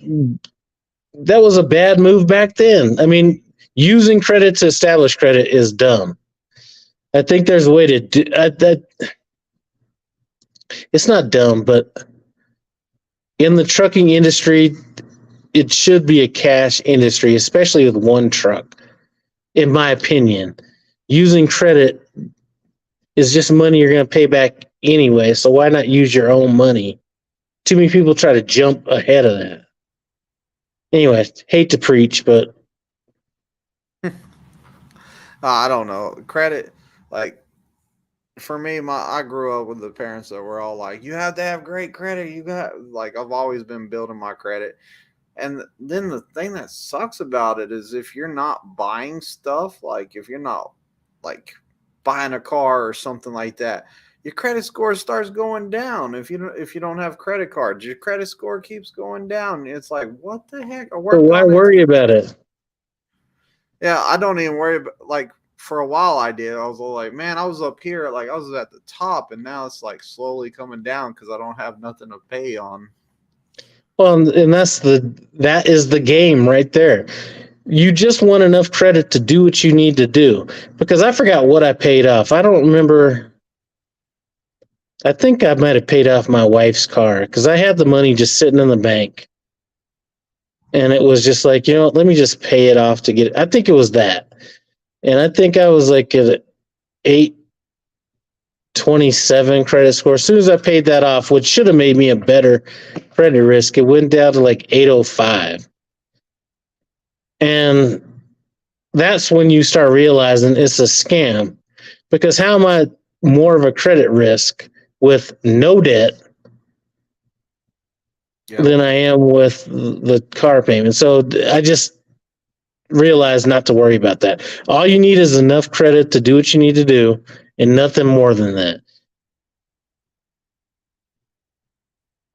was a bad move back then. I mean, using credit to establish credit is dumb. I think there's a way to do that. It's not dumb, but in the trucking industry, it should be a cash industry, especially with one truck. In my opinion, using credit is just money you're going to pay back anyway. So why not use your own money? Too many people try to jump ahead of that. Anyway, hate to preach, but I don't know. Credit, like for me, I grew up with the parents that were all like, "You have to have great credit." You got like I've always been building my credit, and then the thing that sucks about it is if you're not buying stuff, like if you're not like buying a car or something like that, your credit score starts going down. If you don't have credit cards, your credit score keeps going down. It's like what the heck? I so worked why on it. worry about it? Yeah, I don't even worry about like for a while I did. I was like, man, I was up here, like I was at the top, and now it's like slowly coming down because I don't have nothing to pay on. Well, and that is the game right there. You just want enough credit to do what you need to do. Because I forgot what I paid off. I don't remember. I think I might have paid off my wife's car because I had the money just sitting in the bank. And it was just like, let me just pay it off to get it. I think it was that. And I think I was like at 827 credit score. As soon as I paid that off, which should have made me a better credit risk, it went down to like 805. And that's when you start realizing it's a scam. Because how am I more of a credit risk with no debt than I am with the car payment? So I just realized not to worry about that. All you need is enough credit to do what you need to do and nothing more than that.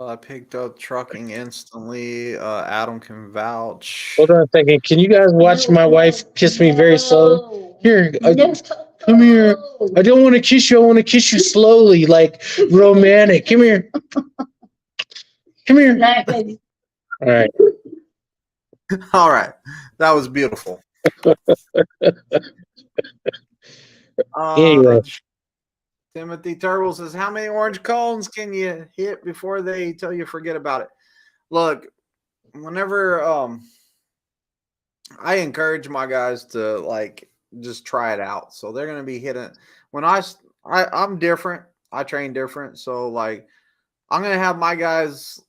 I picked up trucking instantly. Adam can vouch. Hold on a second. Can you guys watch my wife kiss me very slowly? Here, come here. I don't want to kiss you. I want to kiss you slowly, like romantic. Come here. Come here. All right. All right. That was beautiful. Anyway. Timothy Turtle says, how many orange cones can you hit before they tell you forget about it? Look, whenever I encourage my guys to like just try it out. So they're going to be hitting when I'm different. I train different. So like I'm going to have my guys,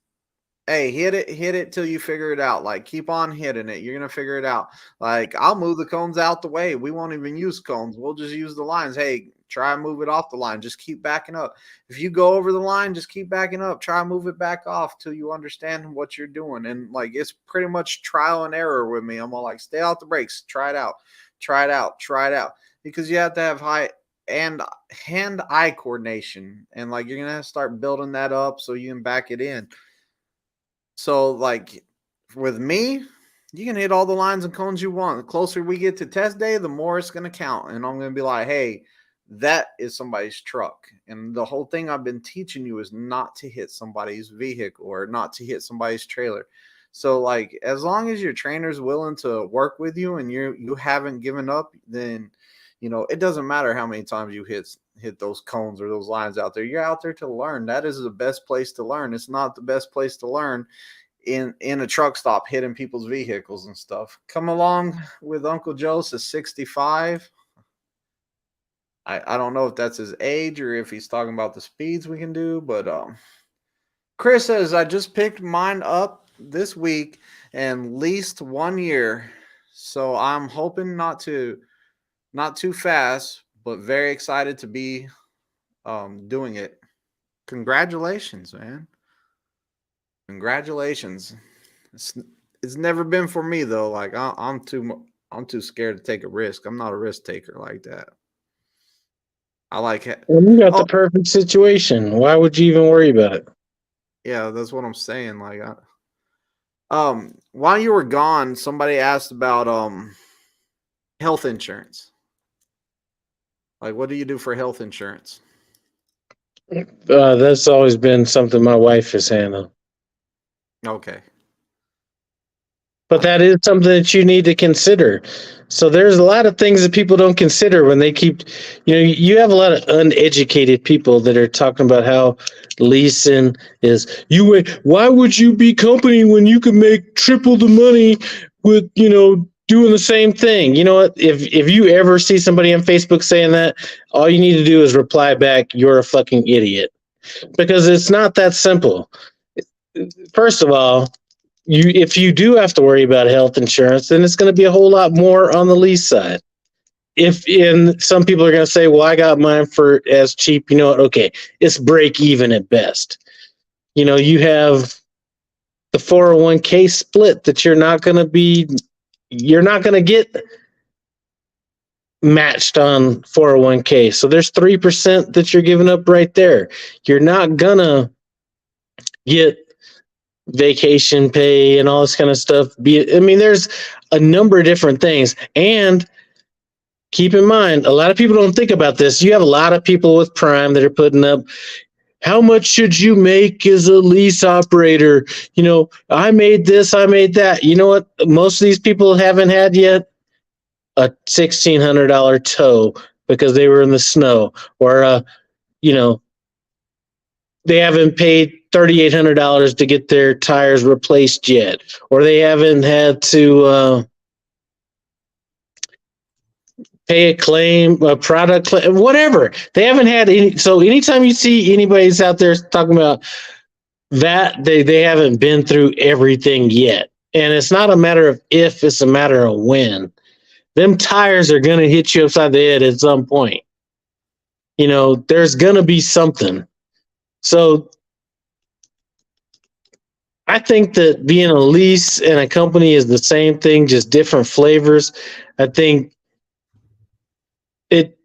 hey, hit it till you figure it out. Like keep on hitting it. You're going to figure it out. Like I'll move the cones out the way. We won't even use cones. We'll just use the lines. Hey, try and move it off the line. Just keep backing up. If you go over the line, just keep backing up. Try and move it back off till you understand what you're doing. And like it's pretty much trial and error with me. I'm all like, stay out the brakes. Try it out. Try it out. Try it out. Because you have to have high and hand-eye coordination. And like you're going to have to start building that up so you can back it in. So like with me, you can hit all the lines and cones you want. The closer we get to test day, the more it's going to count. And I'm going to be like, hey, that is somebody's truck. And the whole thing I've been teaching you is not to hit somebody's vehicle or not to hit somebody's trailer. So like, as long as your trainer's willing to work with you and you haven't given up, then, it doesn't matter how many times you hit those cones or those lines out there. You're out there to learn. That is the best place to learn. It's not the best place to learn in a truck stop hitting people's vehicles and stuff. Come along with Uncle Joe says 65. I don't know if that's his age or if he's talking about the speeds we can do, but Chris says, I just picked mine up this week and leased 1 year. So I'm hoping not too fast, but very excited to be doing it. Congratulations, man. Congratulations. It's never been for me though. Like I'm too scared to take a risk. I'm not a risk taker like that. I like it. Well, you got the perfect situation. Why would you even worry about it? Yeah, that's what I'm saying. Like, while you were gone, somebody asked about health insurance. Like, what do you do for health insurance? That's always been something my wife has handled. Okay. But that is something that you need to consider. So there's a lot of things that people don't consider when they keep, you have a lot of uneducated people that are talking about how leasing is, why would you be company when you can make triple the money with, doing the same thing? You know what? If you ever see somebody on Facebook saying that, all you need to do is reply back, you're a fucking idiot. Because it's not that simple. First of all, if you do have to worry about health insurance, then it's going to be a whole lot more on the lease side. Some people are going to say, well, I got mine for as cheap, okay, it's break even at best. You have the 401k split that you're not going to get matched on 401k. So there's 3% that you're giving up right there. You're not going to get vacation pay and all this kind of stuff. There's a number of different things. And keep in mind, a lot of people don't think about this. You have a lot of people with Prime that are putting up, how much should you make as a lease operator? I made this, I made that. You know what? Most of these people haven't had yet a $1,600 tow because they were in the snow, or they haven't paid $3,800 to get their tires replaced yet, or they haven't had to pay a claim, a product claim, whatever. They haven't had any. So anytime you see anybody's out there talking about that, they haven't been through everything yet. And it's not a matter of if, it's a matter of when. Them tires are going to hit you upside the head at some point. You know, there's going to be something. So I think that being a lease and a company is the same thing, just different flavors. I think it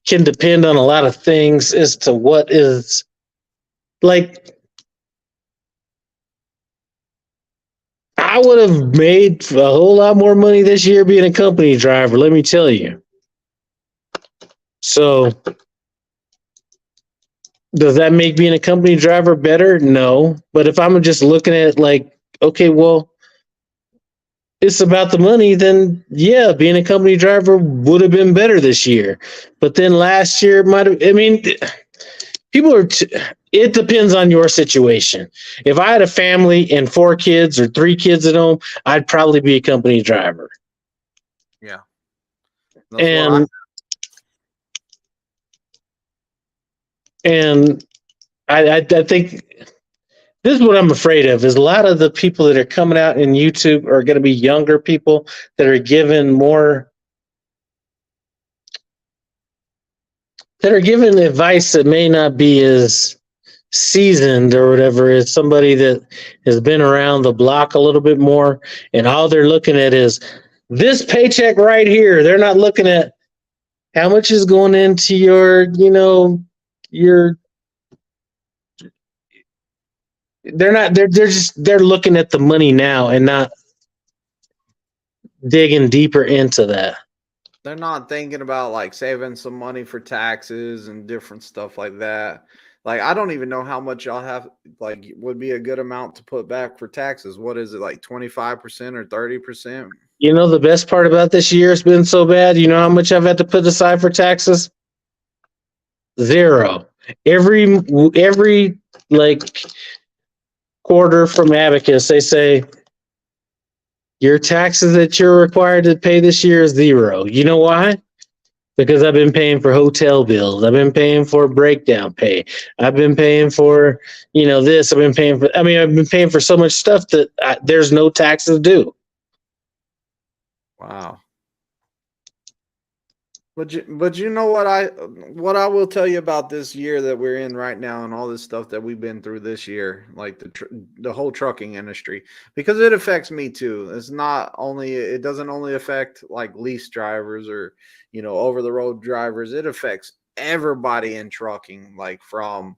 can depend on a lot of things as to what is like. I would have made a whole lot more money this year being a company driver, let me tell you. So, does that make being a company driver better? No. But if I'm just looking at it like, okay, well, it's about the money, then yeah, being a company driver would have been better this year. But then last year might have, I mean, people are, it depends on your situation. If I had a family and 4 kids or 3 kids at home, I'd probably be a company driver. Yeah. And I think this is what I'm afraid of, is a lot of the people that are coming out in YouTube are going to be younger people that are given advice that may not be as seasoned or whatever. It's somebody that has been around the block a little bit more, and all they're looking at is this paycheck right here. They're not looking at how much is going into your, they're looking at the money now and not digging deeper into that. They're not thinking about like saving some money for taxes and different stuff like that. Like, I don't even know how much y'all have, like, would be a good amount to put back for taxes. What is it, like 25% or 30%? You know, the best part about this year has been so bad. You know how much I've had to put aside for taxes? 0. Every like quarter from Abacus, they say your taxes that you're required to pay this year is 0. You know why? Because I've been paying for hotel bills. I've been paying for breakdown pay. I've been paying for, this. I've been paying for so much stuff that there's no taxes due. Wow. But you know what I will tell you about this year that we're in right now and all this stuff that we've been through this year, like the whole trucking industry, because it affects me too. It doesn't only affect like lease drivers or over the road drivers. It affects everybody in trucking, like from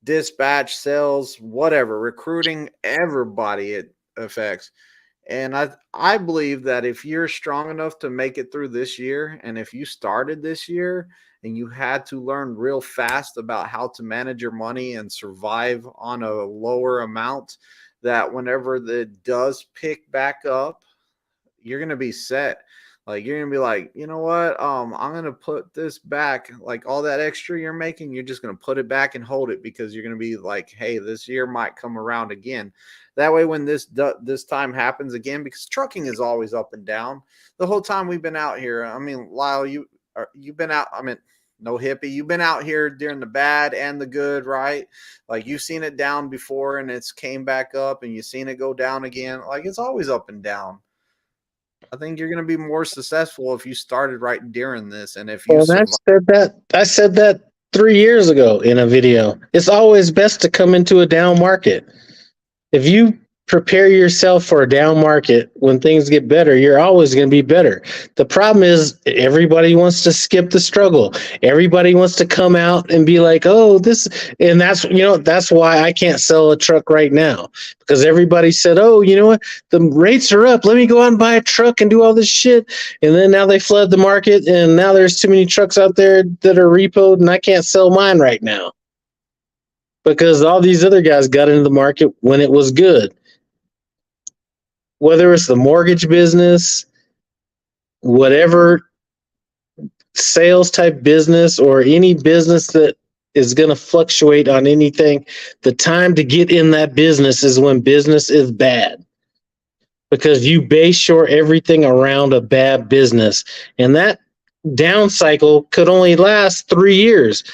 dispatch, sales, whatever, recruiting, everybody it affects. And I believe that if you're strong enough to make it through this year, and if you started this year and you had to learn real fast about how to manage your money and survive on a lower amount, that whenever it does pick back up, you're going to be set. Like, you're going to be like, you know what? I'm going to put this back, like all that extra you're making, you're just going to put it back and hold it, because you're going to be like, hey, this year might come around again. That way, when this time happens again, because trucking is always up and down. The whole time we've been out here, I mean, Lyle, you've been out. I mean, no hippie, you've been out here during the bad and the good, right? Like, you've seen it down before, and it's came back up, and you've seen it go down again. Like, it's always up and down. I think you're going to be more successful if you started right during this, and if you I said that 3 years ago in a video. It's always best to come into a down market. If you prepare yourself for a down market, when things get better, you're always going to be better. The problem is everybody wants to skip the struggle. Everybody wants to come out and be like, oh, this, and that's why I can't sell a truck right now, because everybody said, oh, you know what? The rates are up. Let me go out and buy a truck and do all this shit. And then now they flood the market, and now there's too many trucks out there that are repoed, and I can't sell mine right now, because all these other guys got into the market when it was good. Whether it's the mortgage business, whatever sales type business, or any business that is going to fluctuate on anything. The time to get in that business is when business is bad, because you base your everything around a bad business. And that down cycle could only last 3 years.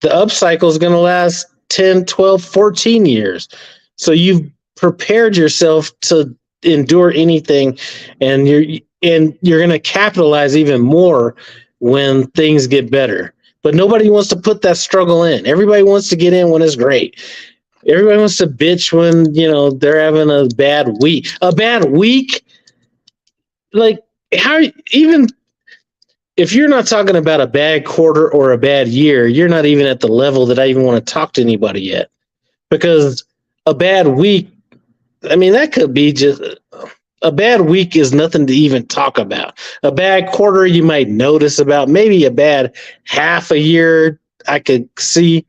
The up cycle is going to last 10, 12, 14 years. So you've prepared yourself to endure anything, and you're going to capitalize even more when things get better. But nobody wants to put that struggle in. Everybody wants to get in when it's great. Everybody wants to bitch when, they're having a bad week. A bad week? Like, how, even if you're not talking about a bad quarter or a bad year, you're not even at the level that I even want to talk to anybody yet. Because a bad week, I mean, that could be just a bad week is nothing to even talk about. A bad quarter, you might notice about. Maybe a bad half a year, I could see.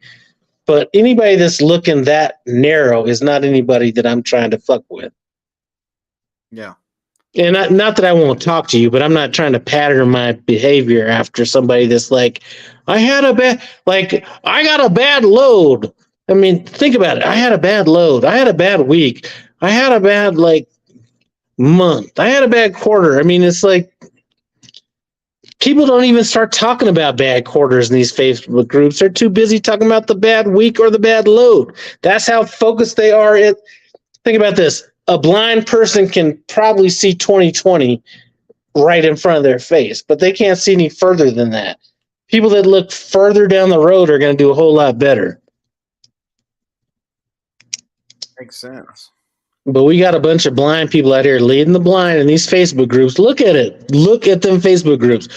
But anybody that's looking that narrow is not anybody that I'm trying to fuck with. Yeah. And not that I won't talk to you, but I'm not trying to pattern my behavior after somebody that's like, I got a bad load. I mean, think about it. I had a bad load. I had a bad week. I had a bad month. I had a bad quarter. I mean, it's like people don't even start talking about bad quarters in these Facebook groups. They're too busy talking about the bad week or the bad load. That's how focused they are. Think about this. A blind person can probably see 2020 right in front of their face, but they can't see any further than that. People that look further down the road are going to do a whole lot better. Makes sense. But we got a bunch of blind people out here leading the blind in these Facebook groups. Look at it. Look at them Facebook groups.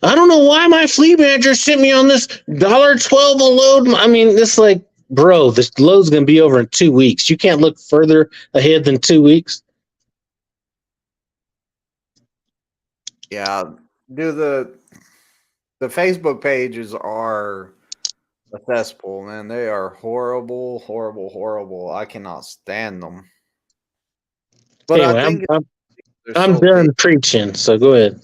I don't know why my fleet manager sent me on this $1.12 a load. I mean, it's like, bro, this load's going to be over in 2 weeks. You can't look further ahead than 2 weeks. Yeah, dude, the Facebook pages are a cesspool, man. They are horrible, horrible, horrible. I cannot stand them. But Anyway, I think they're I'm so big. done preaching, so go ahead.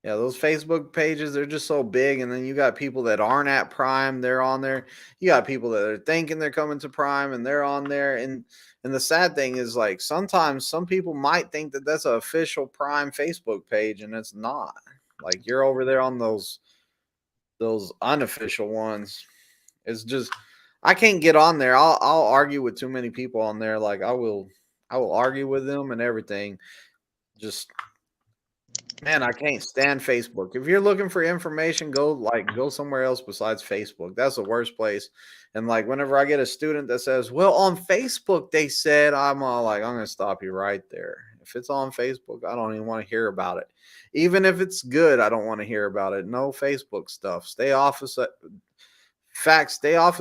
Yeah, those Facebook pages, they're just so big. And then you got people that aren't at Prime, they're on there. You got people that are thinking they're coming to Prime and they're on there. And the sad thing is, like, sometimes some people might think that that's an official Prime Facebook page, and it's not. Like, you're over there on those unofficial ones. It's just, I can't get on there. I'll argue with too many people on there. Like, I will argue with them and everything. Just, man, I can't stand Facebook. If you're looking for information, go somewhere else besides Facebook. That's the worst place. And like, whenever I get a student that says, "Well, on Facebook they said," I'm all like, "I'm gonna stop you right there. If it's on Facebook, I don't even want to hear about it. Even if it's good, I don't want to hear about it. No Facebook stuff. Stay off of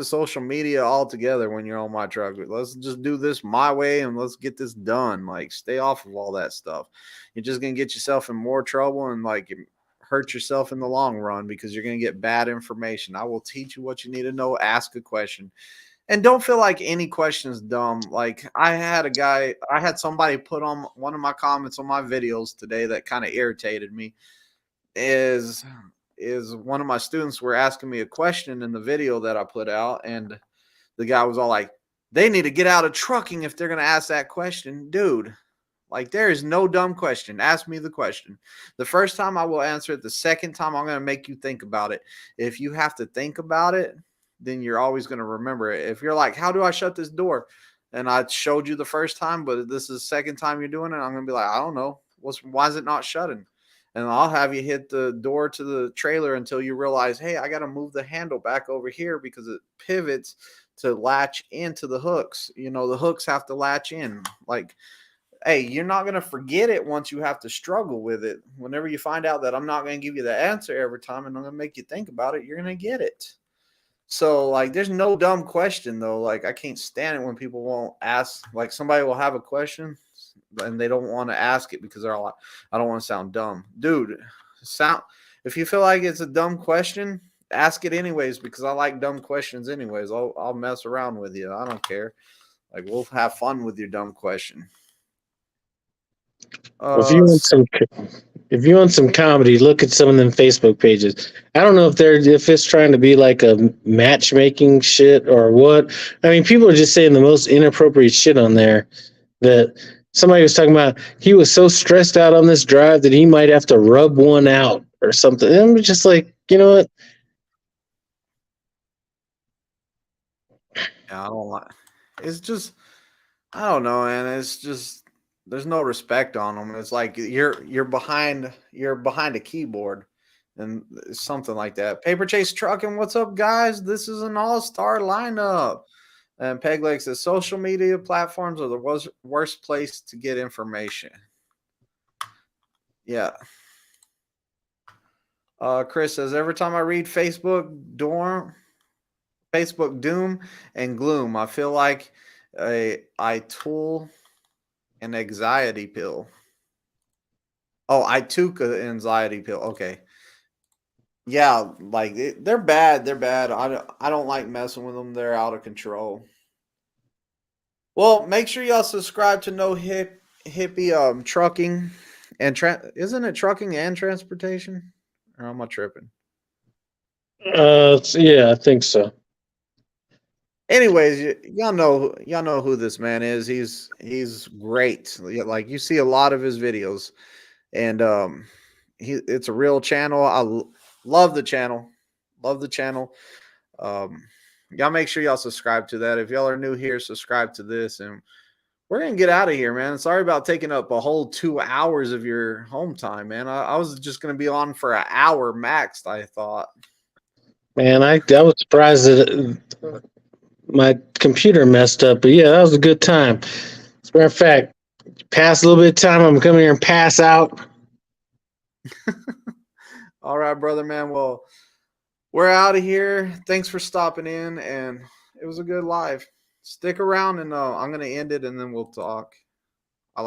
social media altogether when you're on my truck. Let's just do this my way and let's get this done. Like, stay off of all that stuff. You're just gonna get yourself in more trouble and like hurt yourself in the long run because you're gonna get bad information. I will teach you what you need to know. Ask a question. And don't feel like any question is dumb. Like, I had somebody put on one of my comments on my videos today that kind of irritated me. Is one of my students were asking me a question in the video that I put out, and the guy was all like, "They need to get out of trucking if they're going to ask that question." Dude, like, there is no dumb question. Ask me the question. The first time I will answer it. The second time I'm going to make you think about it. If you have to think about it, then you're always going to remember it. If you're like, "How do I shut this door?" And I showed you the first time, but this is the second time you're doing it, I'm going to be like, "I don't know. Why is it not shutting?" And I'll have you hit the door to the trailer until you realize, "Hey, I got to move the handle back over here because it pivots to latch into the hooks." The hooks have to latch in. Like, hey, you're not going to forget it once you have to struggle with it. Whenever you find out that I'm not going to give you the answer every time and I'm going to make you think about it, you're going to get it. So, like, there's no dumb question, though. Like, I can't stand it when people won't ask. Like, somebody will have a question and they don't want to ask it because they're all like, "I don't want to sound dumb." Dude, if you feel like it's a dumb question, ask it anyways, because I like dumb questions anyways. I'll mess around with you. I don't care. Like, we'll have fun with your dumb question. If you want some, if you want some comedy, look at some of them Facebook pages. I don't know if it's trying to be like a matchmaking shit or what. I mean, people are just saying the most inappropriate shit on there. That somebody was talking about he was so stressed out on this drive that he might have to rub one out or something. And I'm just like, you know what? Yeah, I don't like. It's just I don't know, and it's just there's no respect on them. It's like you're behind a keyboard, and it's something like that. Paper Chase Trucking, what's up, guys? This is an all-star lineup. And Pegleg says social media platforms are the worst place to get information. Yeah. Chris says every time I read Facebook doom and gloom, I feel like I tool an anxiety pill. Oh, I took an anxiety pill. Okay. Yeah, like they're bad. They're bad. I don't like messing with them. They're out of control. Well, make sure y'all subscribe to No Hippie Trucking and isn't it trucking and transportation? Or am I tripping? Yeah, I think so. Anyways, y'all know who this man is. He's great. Like you see a lot of his videos, and it's a real channel. Love the channel, love the channel. Y'all make sure y'all subscribe to that. If y'all are new here, subscribe to this, and we're gonna get out of here, man. Sorry about taking up a whole 2 hours of your home time, man. I was just gonna be on for an hour max, I thought. Man, I was surprised that my computer messed up, but yeah, that was a good time. As a matter of fact, pass a little bit of time, I'm coming here and pass out. All right, brother, man. Well, we're out of here. Thanks for stopping in, and it was a good live. Stick around, and I'm gonna end it, and then we'll talk.